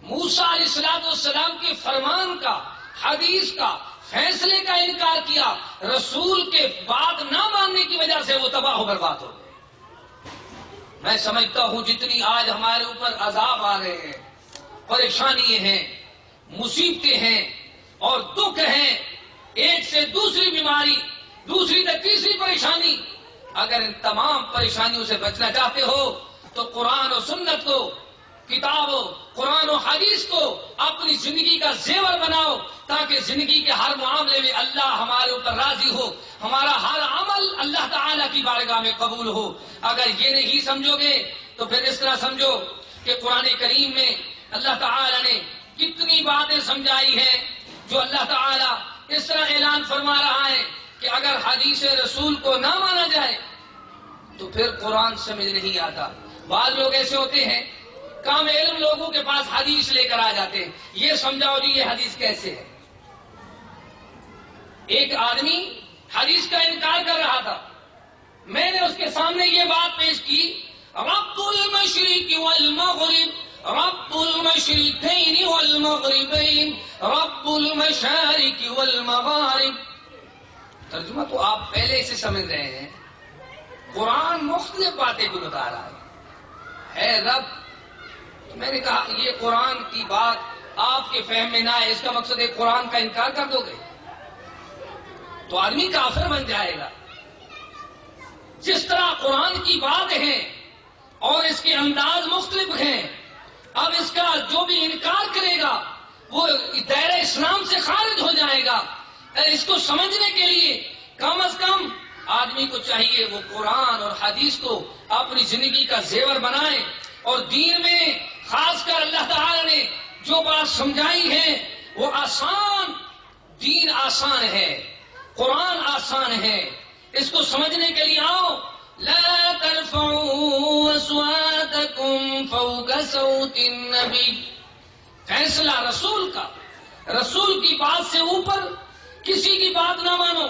موسیٰ علیہ السلام کے فرمان کا، حدیث کا، فیصلے کا انکار کیا. رسول کے بات نہ ماننے کی وجہ سے وہ تباہ و برباد ہو گئے. میں سمجھتا ہوں جتنی آج ہمارے اوپر عذاب آ رہے ہیں، پریشانیاں ہیں، مصیبتیں ہیں اور دکھ ہیں، ایک سے دوسری بیماری، دوسری سے تیسری پریشانی، اگر ان تمام پریشانیوں سے بچنا چاہتے ہو تو قرآن و سنت کو، کتاب و قرآن و حدیث کو اپنی زندگی کا زیور بناؤ، تاکہ زندگی کے ہر معاملے میں اللہ ہمارے اوپر راضی ہو، ہمارا ہر عمل اللہ تعالیٰ کی بارگاہ میں قبول ہو. اگر یہ نہیں سمجھو گے تو پھر اس طرح سمجھو کہ قرآن کریم میں اللہ تعالیٰ نے کتنی باتیں سمجھائی ہیں، جو اللہ تعالیٰ اس طرح اعلان فرما رہا ہے کہ اگر حدیث رسول کو نہ مانا جائے تو پھر قرآن سمجھ نہیں آتا. بعض لوگ ایسے ہوتے ہیں، کام علم لوگوں کے پاس حدیث لے کر آ جاتے ہیں، یہ سمجھاؤ جی یہ حدیث کیسے ہے. ایک آدمی حدیث کا انکار کر رہا تھا، میں نے اس کے سامنے یہ بات پیش کی، رب المشرق والمغرب، رب المشرقین والمغربین، رب المشارق والمغارب. ترجمہ تو آپ پہلے سے سمجھ رہے ہیں. قرآن مختلف باتیں بھی بتا رہا ہے رب. میں نے کہا یہ قرآن کی بات آپ کے فہم میں نہ ہے، اس کا مقصد ہے قرآن کا انکار کر دو گے تو آدمی کافر بن جائے گا. جس طرح قرآن کی بات ہے اور اس کے انداز مختلف ہیں، اب اس کا جو بھی انکار کرے گا وہ دائرہ اسلام سے خارج ہو جائے گا. اس کو سمجھنے کے لیے کم از کم آدمی کو چاہیے وہ قرآن اور حدیث کو اپنی زندگی کا زیور بنائے، اور دین میں خاص کر اللہ تعالی نے جو بات سمجھائی ہے وہ آسان، دین آسان ہے، قرآن آسان ہے. اس کو سمجھنے کے لیے آؤ. لا ترفعوا اصواتكم فوق صوت النبی. فیصلہ رسول کا، رسول کی بات سے اوپر کسی کی بات نہ مانو.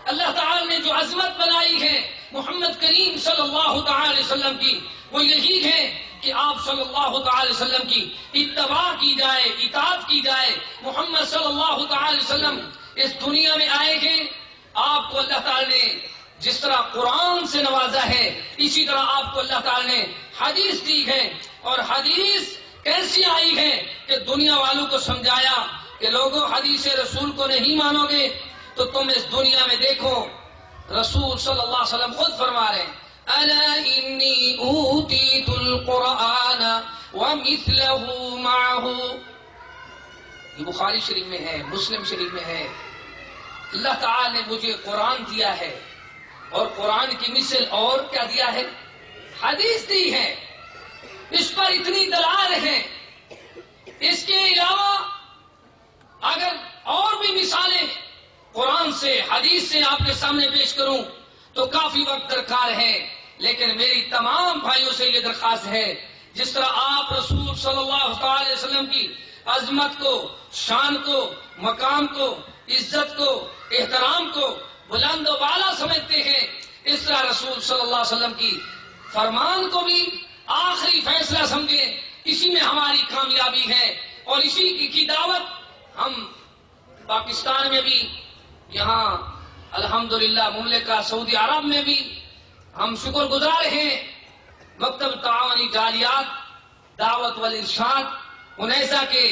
اللہ تعالی نے جو عظمت بنائی ہے محمد کریم صلی اللہ تعالی وسلم کی، وہ یہی ہے کہ آپ صلی اللہ تعالی وسلم کی اتباع کی جائے، اطاعت کی جائے. محمد صلی اللہ تعالی وسلم اس دنیا میں آئے ہیں، آپ کو اللہ تعالی نے جس طرح قرآن سے نوازا ہے اسی طرح آپ کو اللہ تعالی نے حدیث دی ہے. اور حدیث کیسی آئی ہے کہ دنیا والوں کو سمجھایا کہ لوگوں حدیث رسول کو نہیں مانو گے تو تم اس دنیا میں دیکھو. رسول صلی اللہ علیہ وسلم خود فرما رہے ہیں الا انی اوتیت القرآن ومثلہ معہ. یہ بخاری شریف میں ہے، مسلم شریف میں ہے. اللہ تعالی نے مجھے قرآن دیا ہے اور قرآن کی مثل اور کیا دیا ہے؟ حدیث دی ہے. اس پر اتنی دلائل ہیں. اس کے علاوہ اگر اور بھی مثالیں قرآن سے، حدیث سے آپ کے سامنے پیش کروں تو کافی وقت درکار ہے. لیکن میری تمام بھائیوں سے یہ درخواست ہے، جس طرح آپ رسول صلی اللہ علیہ وسلم کی عظمت کو، شان کو، مقام کو، عزت کو، احترام کو بلند و بالا سمجھتے ہیں، اس طرح رسول صلی اللہ علیہ وسلم کی فرمان کو بھی آخری فیصلہ سمجھیں. اسی میں ہماری کامیابی ہے اور اسی کی دعوت ہم پاکستان میں بھی، یہاں الحمدللہ مملکہ سعودی عرب میں بھی ہم شکر گزار ہیں. مکتب تعاونی جالیات دعوت والارشاد انیسا کے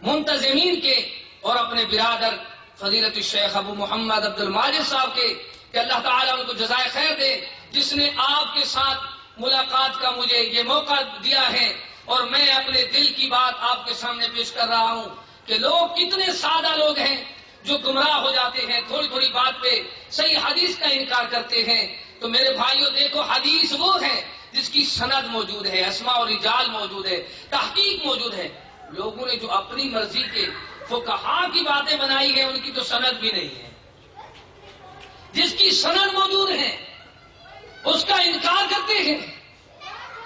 منتظمین کے اور اپنے برادر فضیلت الشیخ ابو محمد عبد الماجد صاحب کے کہ اللہ تعالیٰ ان کو جزائے خیر دے، جس نے آپ کے ساتھ ملاقات کا مجھے یہ موقع دیا ہے، اور میں اپنے دل کی بات آپ کے سامنے پیش کر رہا ہوں کہ لوگ کتنے سادہ لوگ ہیں جو گمراہ ہو جاتے ہیں، تھوڑی تھوڑی بات پہ صحیح حدیث کا انکار کرتے ہیں۔ تو میرے بھائیوں دیکھو، حدیث وہ ہے جس کی سند موجود ہے، اسماء و رجال موجود ہے، تحقیق موجود ہے۔ لوگوں نے جو اپنی مرضی کے فقہاء کی باتیں بنائی ہیں، ان کی تو سند بھی نہیں ہے۔ جس کی سند موجود ہے اس کا انکار کرتے ہیں،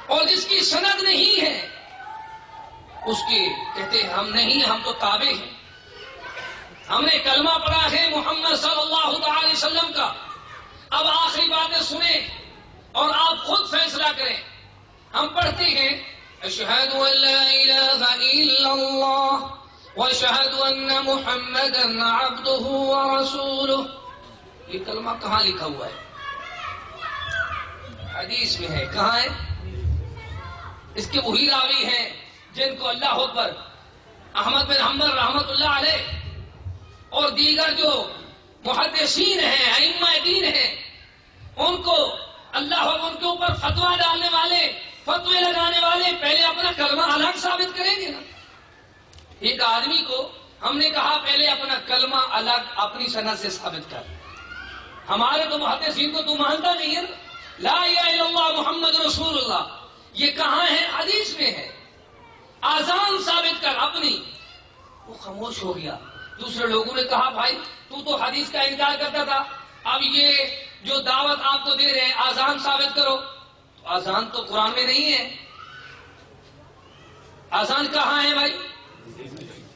اور جس کی سند نہیں ہے اس کی کہتے ہیں ہم نہیں، ہم تو تابع ہیں، ہم نے کلمہ پڑھا ہے محمد صلی اللہ تعالی وسلم کا۔ اب آخری باتیں سنیں اور آپ خود فیصلہ کریں۔ ہم پڑھتے ہیں اشہد ان لا الہ الا اللہ واشہد ان محمدا عبدہ ورسولہ، یہ کلمہ کہاں لکھا ہوا ہے؟ حدیث میں ہے، کہاں ہے؟ اس کے وہی راوی ہیں جن کو اللہ اکبر احمد بن حنبل رحمت اللہ علیہ اور دیگر جو محدثین ہیں، ائمہ دین ہیں، ان کو اللہ ان کے اوپر فتویٰ ڈالنے والے، فتوے لگانے والے پہلے اپنا کلمہ الگ ثابت کریں گے نا۔ ایک آدمی کو ہم نے کہا پہلے اپنا کلمہ الگ اپنی سند سے ثابت کر۔ ہمارے تو محدثین کو تو مانتا نہیں ہے، لا الہ الا اللہ محمد رسول اللہ، یہ کہاں ہے؟ حدیث میں ہے۔ آزان ثابت کر اپنی۔ وہ خاموش ہو گیا۔ دوسرے لوگوں نے کہا بھائی تو حدیث کا انکار کرتا تھا، اب یہ جو دعوت آپ کو دے رہے ہیں آزان ثابت کرو۔ آزان تو قرآن میں نہیں ہے۔ آزان کہاں ہے بھائی؟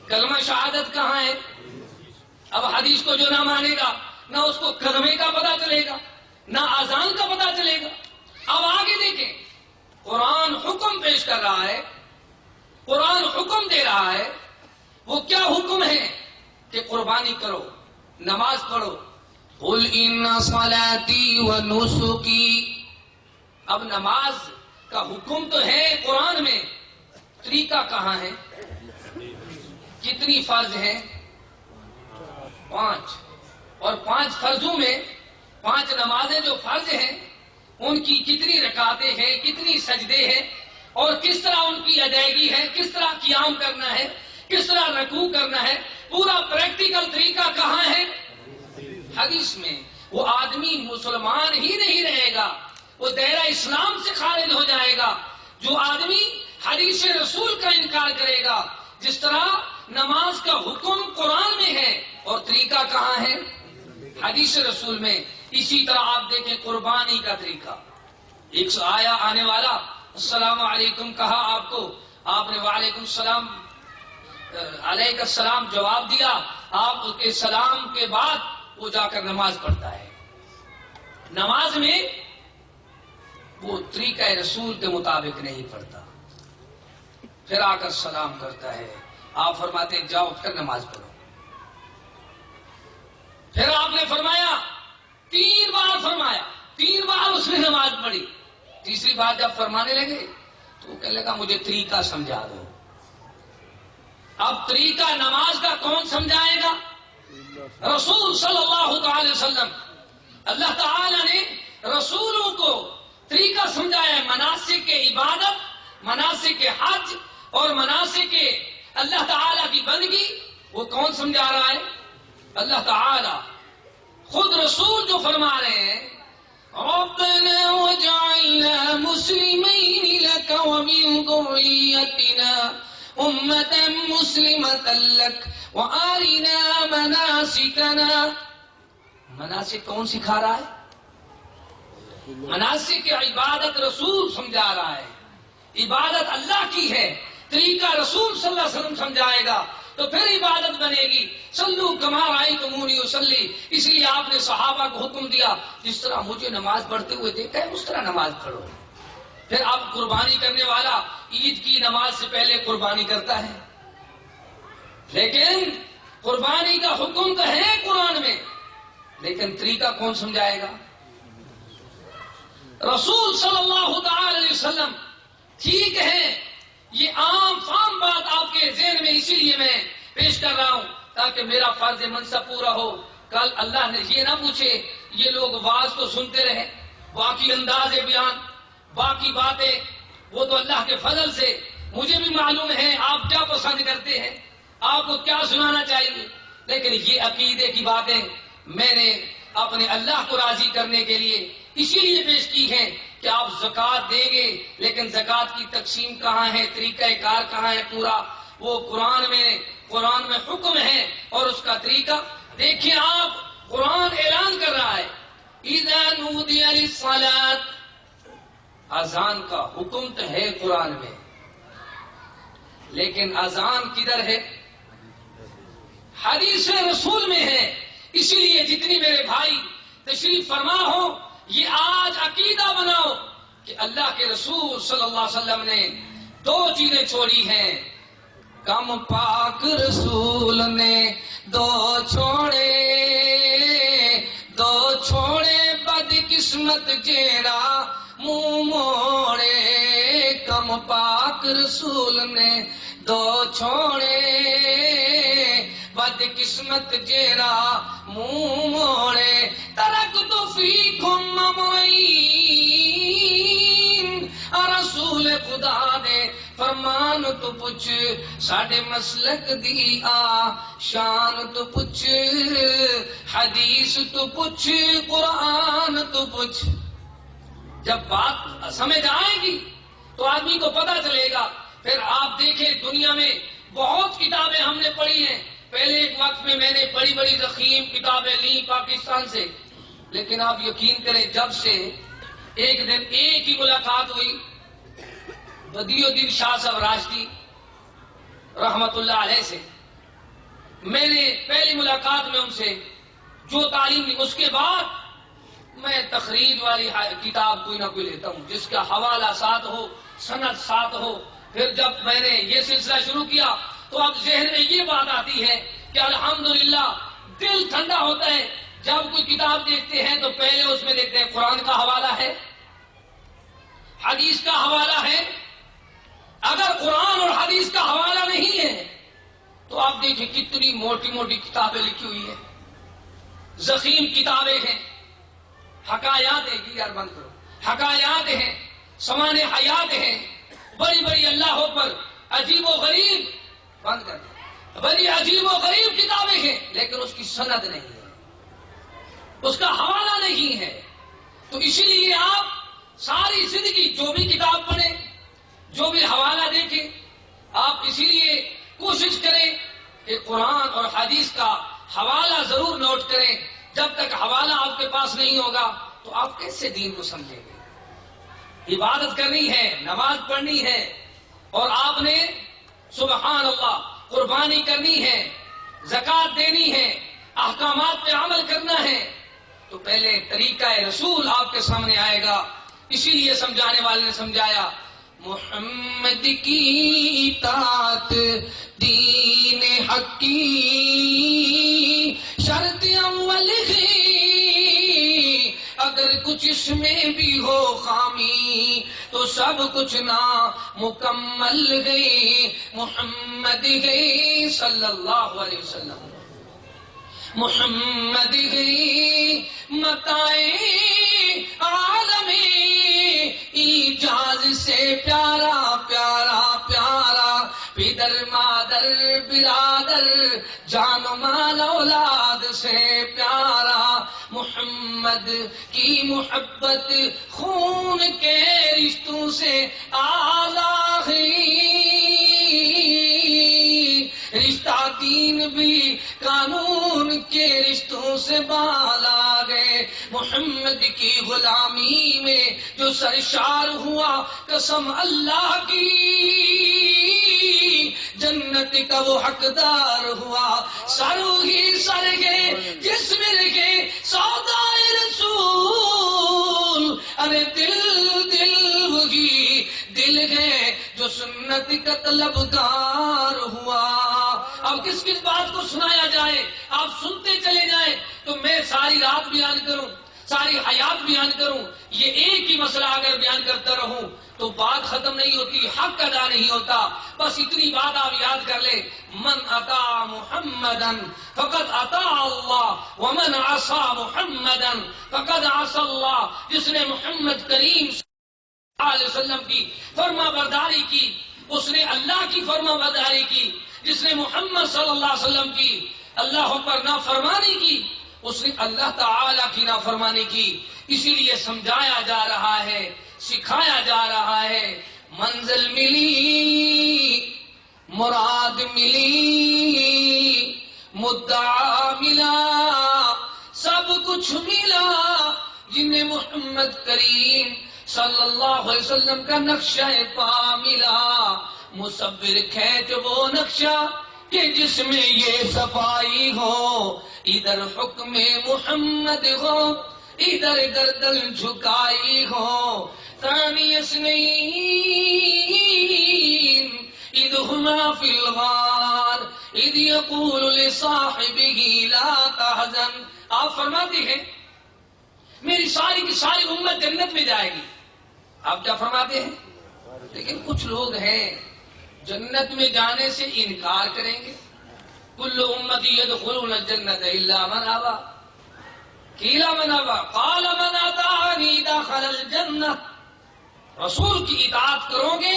کلمہ شہادت کہاں ہے؟ اب حدیث کو جو نہ مانے گا، نہ اس کو کلمے کا پتہ چلے گا، نہ آزان کا پتہ چلے گا۔ اب آگے دیکھیں، قرآن حکم پیش کر رہا ہے، قرآن حکم دے رہا ہے۔ وہ کیا حکم ہے؟ کہ قربانی کرو، نماز پڑھو۔ قل ان صلاتی ونسکی، اب نماز کا حکم تو ہے قرآن میں، طریقہ کہاں ہے؟ کتنی فرض ہیں؟ 5، اور 5 فرضوں میں 5 نمازیں جو فرض ہیں ان کی کتنی رکعتیں ہیں، کتنی سجدے ہیں، اور کس طرح ان کی ادائیگی ہے، کس طرح قیام کرنا ہے، کس طرح رکوع کرنا ہے، پورا پریکٹیکل طریقہ کہاں ہے؟ حدیث میں۔ وہ آدمی مسلمان ہی نہیں رہے گا، وہ دائرہ اسلام سے خارج ہو جائے گا جو آدمی حدیث رسول کا انکار کرے گا۔ جس طرح نماز کا حکم قرآن میں ہے اور طریقہ کہاں ہے؟ حدیث رسول میں۔ اسی طرح آپ دیکھیں قربانی کا طریقہ۔ ایک آیا آنے والا السلام علیکم کہا آپ کو، آپ نے وعلیکم السلام علیکم السلام جواب دیا، آپ اس کے سلام کے بعد وہ جا کر نماز پڑھتا ہے۔ نماز میں وہ طریقہ رسول کے مطابق نہیں پڑھتا، پھر آ کر سلام کرتا ہے۔ آپ فرماتے ہیں جاؤ اٹھ کر نماز پڑھو۔ پھر آپ نے فرمایا 3 بار فرمایا، 3 بار اس نے نماز پڑھی۔ تیسری بار جب فرمانے لگے تو کہنے لگا مجھے طریقہ سمجھا دو۔ اب طریقہ نماز کا کون سمجھائے گا؟ رسول صلی اللہ تعالی وسلم۔ اللہ تعالی نے رسولوں کو طریقہ سمجھایا ہے، مناسک کے عبادت، مناسک کے حج اور مناسک کے اللہ تعالی کی بندگی۔ وہ کون سمجھا رہا ہے؟ اللہ تعالی خود رسول جو فرما رہے ہیں ربنا وجعلنا مسلمین لک ومن ذریتنا امة مسلمة لک وارنا مناسکنا۔ مناسک کون سکھا رہا ہے؟ مناسک کی عبادت رسول سمجھا رہا ہے۔ عبادت اللہ کی ہے، طریقہ رسول صلی اللہ علیہ وسلم سمجھائے گا تو پھر عبادت بنے گی۔ صلو کما رأیتمونی اصلی، اس لیے آپ نے صحابہ کو حکم دیا جس طرح مجھے نماز پڑھتے ہوئے دیکھا ہے اس طرح نماز پڑھو۔ پھر اب قربانی کرنے والا عید کی نماز سے پہلے قربانی کرتا ہے، لیکن قربانی کا حکم تو ہے قرآن میں، لیکن طریقہ کون سمجھائے گا؟ رسول صلی اللہ تعالی علیہ وسلم۔ ٹھیک ہے، یہ عام فام بات آپ کے ذہن میں اسی لیے میں پیش کر رہا ہوں تاکہ میرا فرض منصب پورا ہو. کل اللہ نے یہ نہ پوچھے یہ لوگ واز تو سنتے رہے، باقی انداز بیان، باقی باتیں وہ تو اللہ کے فضل سے. مجھے بھی معلوم ہے آپ کیا پسند کرتے ہیں، آپ کو کیا سنانا چاہیے، لیکن یہ عقیدے کی باتیں میں نے اپنے اللہ کو راضی کرنے کے لیے اسی لیے پیش کی ہیں کہ آپ زکوٰۃ دیں گے، لیکن زکوٰۃ کی تقسیم کہاں ہے، طریقہ کار کہاں ہے، پورا وہ قرآن میں حکم ہے اور اس کا طریقہ دیکھیں. آپ قرآن اعلان کر رہا ہے اذا نودی للصلاۃ، اذان کا حکم تو ہے قرآن میں، لیکن اذان کدھر ہے؟ حدیث رسول میں ہے. اسی لیے جتنی میرے بھائی تشریف فرما ہو یہ آج عقیدہ بناؤ کہ اللہ کے رسول صلی اللہ علیہ وسلم نے 2 چیزیں چھوڑی ہیں. کم پاک رسول نے 2 چھوڑے بد قسمت جیڑا منہ موڑے. کم پاک رسول نے 2 چھوڑے بد قسمت جیڑا منہ موڑے. ترکت فیکم معین، رسول خدا دے فرمان تو پوچھ، ساڈے مسلک دی شان تو پوچھ، حدیث تو پوچھ، قرآن تو پوچھ. جب بات سمجھ آئے گی تو آدمی کو پتہ چلے گا. پھر آپ دیکھیں دنیا میں بہت کتابیں ہم نے پڑھی ہیں. پہلے ایک وقت میں نے بڑی ضخیم کتابیں لی پاکستان سے، لیکن آپ یقین کریں جب سے ایک دن ایک ہی ملاقات ہوئی بدیع الدین شاہ صاحب راشدی رحمت اللہ علیہ سے، میں نے پہلی ملاقات میں ان سے جو تعلیم لی، اس کے بعد میں تخریج والی کتاب کوئی نہ کوئی لیتا ہوں جس کا حوالہ ساتھ ہو، سند ساتھ ہو. پھر جب میں نے یہ سلسلہ شروع کیا تو اب ذہن میں یہ بات آتی ہے کہ الحمدللہ دل ٹھنڈا ہوتا ہے جب کوئی کتاب دیکھتے ہیں تو پہلے اس میں دیکھتے ہیں قرآن کا حوالہ ہے، حدیث کا حوالہ ہے. اگر قرآن اور حدیث کا حوالہ نہیں ہے تو آپ دیکھیں کتنی موٹی موٹی کتابیں لکھی ہوئی ہیں، ضخیم کتابیں ہیں، حکایات ہیں، یار بند کرو، حکایات ہیں، سمان حیات ہیں، بڑی اللہ پر عجیب و غریب بند کر دیں، بڑی عجیب و غریب کتابیں ہیں، لیکن اس کی سند نہیں ہے، اس کا حوالہ نہیں ہے. تو اسی لیے آپ ساری زندگی جو بھی کتاب پڑھیں، جو بھی حوالہ دیکھیں، آپ اسی لیے کوشش کریں کہ قرآن اور حدیث کا حوالہ ضرور نوٹ کریں. جب تک حوالہ آپ کے پاس نہیں ہوگا تو آپ کیسے دین کو سمجھیں گے؟ عبادت کرنی ہے، نماز پڑھنی ہے، اور آپ نے سبحان اللہ قربانی کرنی ہے، زکوٰۃ دینی ہے، احکامات پہ عمل کرنا ہے، تو پہلے طریقہ رسول آپ کے سامنے آئے گا. اسی لیے سمجھانے والے نے سمجھایا محمد کی اطاعت دین حق کی شرط اول ہے، اگر کچھ اس میں بھی ہو خامی تو سب کچھ نامکمل ہے. محمد ہے صلی اللہ علیہ وسلم، محمد ہے متائے عالم ایجاز سے پیارا پیارا پیارا، پدر مادر برادر جان و مال اولاد سے پیارا. محمد کی محبت خون کے رشتوں سے اعلیٰ ہے، رشتہ دین بھی قانون کے رشتوں سے بالا گئے. محمد کی غلامی میں جو سرشار ہوا قسم اللہ کی جنت کا وہ حقدار ہوا. سرو ہی سر گئے جس مل گئے سودائے رسول، ارے دل وہی دل ہے جو سنت کا طلبگار ہوا. اب کس کس بات کو سنایا جائے، آپ سنتے چلے جائیں تو میں ساری رات بیان کروں، ساری حیات بیان کروں، یہ ایک ہی مسئلہ اگر بیان کرتا رہوں تو بات ختم نہیں ہوتی، حق ادا نہیں ہوتا. بس اتنی بات آپ یاد کر لیں، من اطاع محمدا فقد اطاع اللہ ومن عصى محمدا فقد عصى اللہ. جس نے محمد کریم صلی اللہ علیہ وسلم کی فرما برداری کی اس نے اللہ کی فرما برداری کی. جس نے محمد صلی اللہ علیہ وسلم کی اللہ پر نافرمانی کی اس نے اللہ تعالی کی نافرمانی کی. اسی لیے سمجھایا جا رہا ہے، سکھایا جا رہا ہے. منزل ملی، مراد ملی، مدعا ملا، سب کچھ ملا جنہیں محمد کریم صلی اللہ علیہ وسلم کا نقشہ پا ملا. مصور کھینچ وہ نقشہ کہ جس میں یہ صفائی ہو، ادھر حکم محمد ہو، ادھر گردن جھکائی ہو. ثانی اثنین اذ ہما فی الغار اذ یقول لصاحبہ لا تحزن. آپ فرماتے ہیں میری ساری کی ساری امت جنت میں جائے گی. آپ کیا فرماتے ہیں؟ لیکن کچھ لوگ ہیں جنت میں جانے سے انکار کریں گے. کل امتی یدخلون الجنت الا من ابا قیل من ابا قال من اطاعنی دخل الجنہ. رسول کی اطاعت کرو گے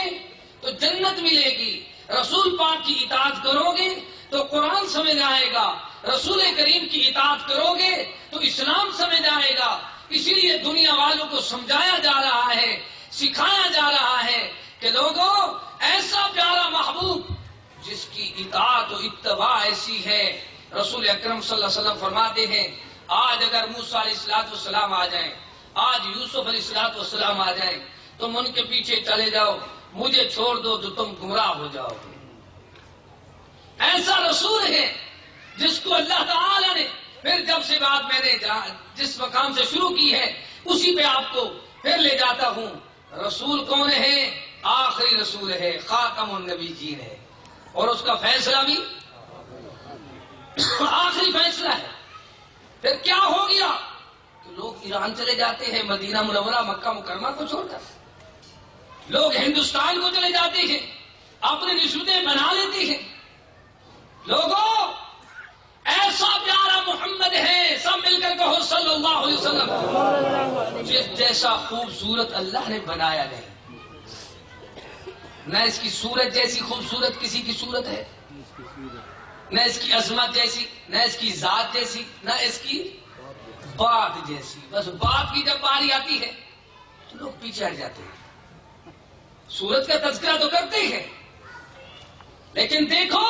تو جنت ملے گی، رسول پاک کی اطاعت کرو گے تو قرآن سمجھ آئے گا، رسول کریم کی اطاعت کرو گے تو اسلام سمجھ آئے گا. اسی لیے دنیا والوں کو سمجھایا جا رہا ہے، سکھایا جا رہا ہے کہ لوگوں ایسا پیارا محبوب جس کی اطاعت و اتباع ایسی ہے. رسول اکرم صلی اللہ علیہ وسلم فرماتے ہیں آج اگر موسیٰ علیہ السلام آ جائیں، آج یوسف علیہ السلام آ جائیں، تم ان کے پیچھے چلے جاؤ، مجھے چھوڑ دو تو تم گمراہ ہو جاؤ. ایسا رسول ہے جس کو اللہ تعالی نے پھر جب سے بات میں نے جس مقام سے شروع کی ہے اسی پہ آپ کو پھر لے جاتا ہوں. رسول کون ہے؟ آخری رسول ہے، خاتم النبیین ہے، اور اس کا فیصلہ بھی آخری فیصلہ ہے. پھر کیا ہو گیا تو لوگ ایران چلے جاتے ہیں، مدینہ منورہ مکہ مکرمہ کو چھوڑ کر. لوگ ہندوستان کو چلے جاتے ہیں، اپنے نسبتیں بنا لیتے ہیں. لوگوں ایسا پیارا محمد ہے، سب مل کر کہو صلی اللہ علیہ وسلم، جس جیسا خوبصورت اللہ نے بنایا نہیں. نہ اس کی صورت جیسی خوبصورت کسی کی صورت ہے، نہ اس کی عظمت جیسی، نہ اس کی ذات جیسی، نہ اس کی بات جیسی. بس بات کی جب باری آتی ہے تو لوگ پیچھے ہٹ جاتے ہیں. صورت کا تذکرہ تو کرتے ہیں لیکن دیکھو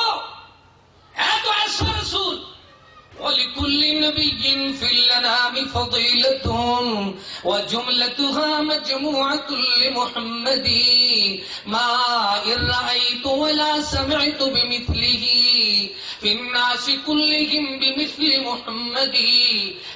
ہے تو ایسا رسول. وَلِكُلِّ نَبِيٍّ فِي الْأَنَامِ فَضِيلَةٌ وَجُمْلَتُهَا مَجْمُوعَةٌ لِمُحَمَّدٍ مَا إِن رَأَيْتُ وَلَا سَمِعْتُ بِمِثْلِهِ فِي النَّاسِ كُلِّهِمْ بِمِثْلِ مُحَمَّدٍ.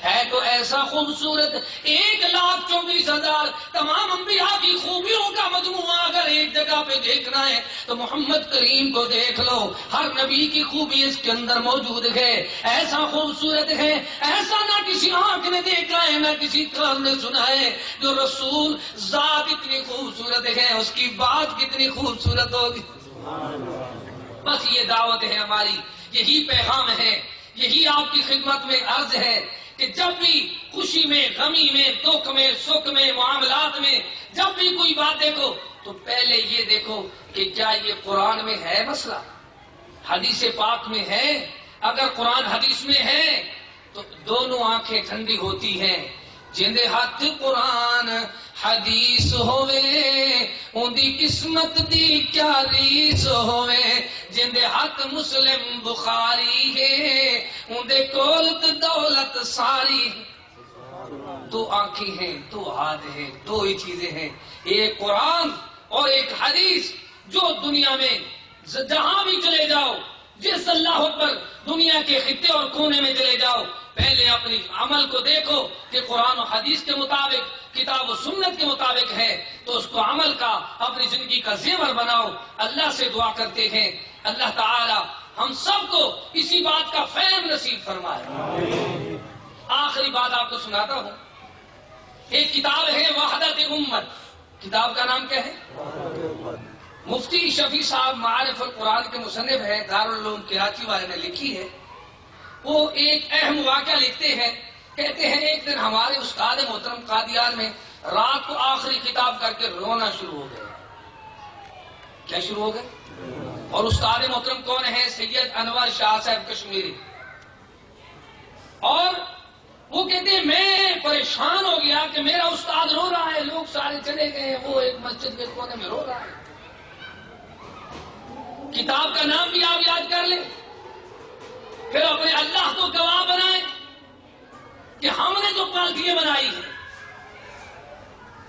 ہے تو ایسا خوبصورت 1,24,000 تمام انبیاء کی خوبیوں کا مجموعہ اگر ایک جگہ پہ دیکھنا ہے تو محمد کریم کو دیکھ لو. ہر نبی کی خوبی اس کے اندر موجود ہے. ایسا خوبصورت ہے، ایسا نہ کسی آنکھ نے دیکھا ہے، نہ کسی کان نے سنا ہے. جو رسول ذات اتنی خوبصورت ہے اس کی بات کتنی خوبصورت ہوگی. بس یہ دعوت ہے ہماری، یہی پیغام ہے، یہی آپ کی خدمت میں عرض ہے کہ جب بھی خوشی میں، غمی میں، دکھ میں، سکھ میں، معاملات میں جب بھی کوئی بات دیکھو تو پہلے یہ دیکھو کہ کیا یہ قرآن میں ہے مسئلہ، حدیث پاک میں ہے. اگر قرآن حدیث میں ہے تو دونوں آنکھیں ٹھنڈی ہوتی ہیں. جندے ہاتھ قرآن حدیث ہوئے اندی قسمت دی کیا ریس ہوئے. جندے ہاتھ مسلم بخاری ہے اندے کولت دولت ساری. دو آنکھیں ہیں، دو ہاتھ ہیں، دو ہی چیزیں ہیں، ایک قرآن اور ایک حدیث. جو دنیا میں جہاں بھی چلے جاؤ، جس اللہ پر دنیا کے خطے اور کونے میں چلے جاؤ، پہلے اپنی عمل کو دیکھو کہ قرآن و حدیث کے مطابق، کتاب و سنت کے مطابق ہے تو اس کو عمل کا، اپنی زندگی کا زیور بناؤ. اللہ سے دعا کرتے ہیں اللہ تعالی ہم سب کو اسی بات کا فہم نصیب فرمائے. آخری بات آپ کو سناتا ہوں. ایک کتاب ہے وحدت امت، کتاب کا نام کیا ہے؟ مفتی شفیع صاحب معارف القرآن کے مصنف ہیں، دارالعلوم کراچی والے نے لکھی ہے۔ وہ ایک اہم واقعہ لکھتے ہیں، کہتے ہیں ایک دن ہمارے استاد محترم قادیان میں رات کو آخری خطاب کر کے رونا شروع ہو گئے۔ کیا شروع ہو گئے؟ اور استاد محترم کون ہیں؟ سید انور شاہ صاحب کشمیری۔ اور وہ کہتے ہیں میں پریشان ہو گیا کہ میرا استاد رو رہا ہے، لوگ سارے چلے گئے، وہ ایک مسجد کے کونے میں رو رہا ہے۔ کتاب کا نام بھی آپ یاد کر لیں، پھر اپنے اللہ کو گواہ بنائیں کہ ہم نے جو پالتیاں بنائی ہیں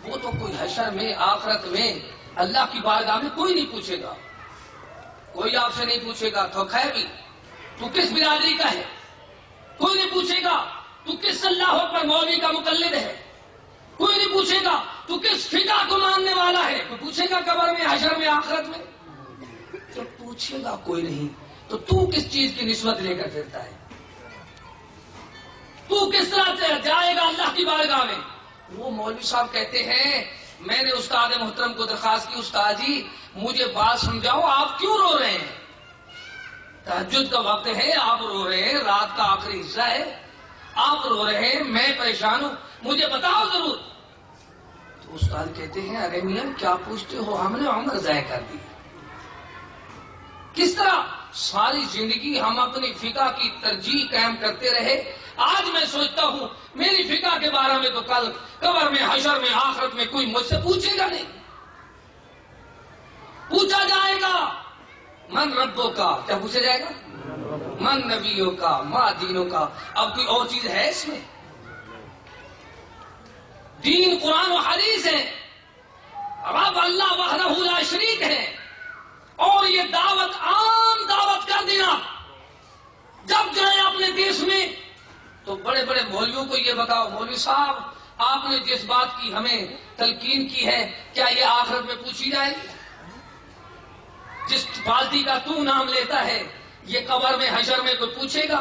وہ تو کوئی حشر میں آخرت میں اللہ کی بارگاہ میں کوئی نہیں پوچھے گا، کوئی آپ سے نہیں پوچھے گا تو ہے بھی تو کس برادری کا ہے، کوئی نہیں پوچھے گا تو کس اللہ پر مولوی کا مقلد ہے، کوئی نہیں پوچھے گا تو کس فقہ کو ماننے والا ہے، کوئی پوچھے گا قبر میں، حشر میں، آخرت میں؟ جب پوچھے گا کوئی نہیں تو کس چیز کی نسبت لے کر پھرتا ہے؟ تو کس طرح سے جائے گا اللہ کی بارگاہ میں؟ وہ مولوی صاحب کہتے ہیں میں نے استاد محترم کو درخواست کی، استاد جی مجھے بات سمجھاؤ، آپ کیوں رو رہے ہیں؟ تہجد کا وقت ہے، آپ رو رہے ہیں، رات کا آخری حصہ ہے، آپ رو رہے ہیں، میں پریشان ہوں، مجھے بتاؤ ضرور۔ تو استاد کہتے ہیں ارے میاں کیا پوچھتے ہو، ہم نے عمر ضائع کر دی۔ کس طرح ساری زندگی ہم اپنی فقہ کی ترجیح قائم کرتے رہے، آج میں سوچتا ہوں میری فقہ کے بارے میں تو کل قبر میں، حشر میں، آخرت میں کوئی مجھ سے پوچھے گا نہیں۔ پوچھا جائے گا من ربوں کا، کیا پوچھا جائے گا؟ من نبیوں کا، ما دینوں کا۔ اب کوئی اور چیز ہے اس میں؟ دین قرآن و حدیث ہے، رب اللہ وحدہ لا شریک ہے، اور یہ دعوت عام دعوت کر دینا۔ جب جائیں اپنے دیش میں تو بڑے بڑے مولویوں کو یہ بتاؤ مولوی صاحب آپ نے جس بات کی ہمیں تلقین کی ہے کیا یہ آخرت میں پوچھی جائے گی؟ جس بالٹی کا تو نام لیتا ہے یہ قبر میں، حشر میں کوئی پوچھے گا؟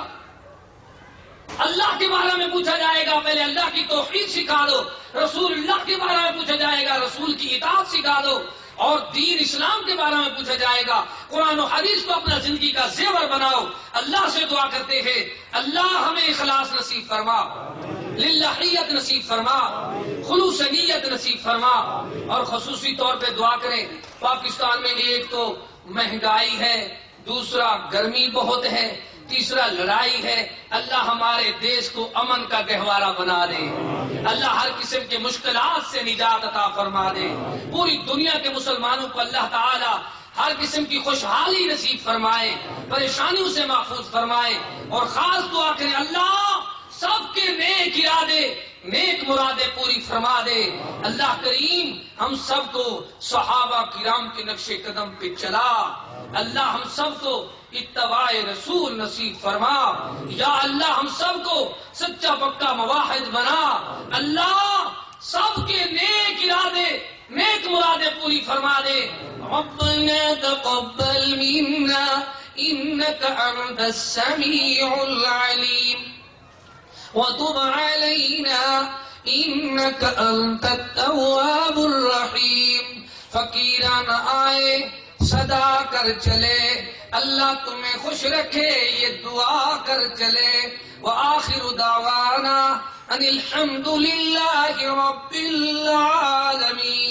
اللہ کے بارے میں پوچھا جائے گا، پہلے اللہ کی توحید سکھا دو، رسول اللہ کے بارے میں پوچھا جائے گا، رسول کی اطاعت سکھا دو، اور دین اسلام کے بارے میں پوچھا جائے گا، قرآن و حدیث کو اپنا زندگی کا زیور بناؤ۔ اللہ سے دعا کرتے ہیں اللہ ہمیں اخلاص نصیب فرما، للہیت نصیب فرما، خلوص نیت نصیب فرما، اور خصوصی طور پہ دعا کریں پاکستان میں ایک تو مہنگائی ہے، دوسرا گرمی بہت ہے، تیسرا لڑائی ہے، اللہ ہمارے دیش کو امن کا گہوارہ بنا دے، اللہ ہر قسم کے مشکلات سے نجات عطا فرما دے، پوری دنیا کے مسلمانوں کو اللہ تعالی ہر قسم کی خوشحالی نصیب فرمائے، پریشانیوں سے محفوظ فرمائے، اور خاص دعا کریں اللہ سب کے نیک ارادے، نیک مرادیں پوری فرما دے۔ اللہ کریم ہم سب کو صحابہ کرام کے نقش قدم پہ چلا، اللہ ہم سب کو اتباع رسول نصیب فرما، یا اللہ ہم سب کو سچا پکا مواحد بنا، اللہ سب کے نیک ارادے، نیک مرادیں پوری فرما دے۔ ربنا تقبل منا انك انت السميع العليم وتب علينا انك انت التواب الرحيم۔ فقیران آئے صدا کر چلے، اللہ تمہیں خوش رکھے یہ دعا کر چلے، وآخر دعوانا ان الحمد للہ رب العالمین۔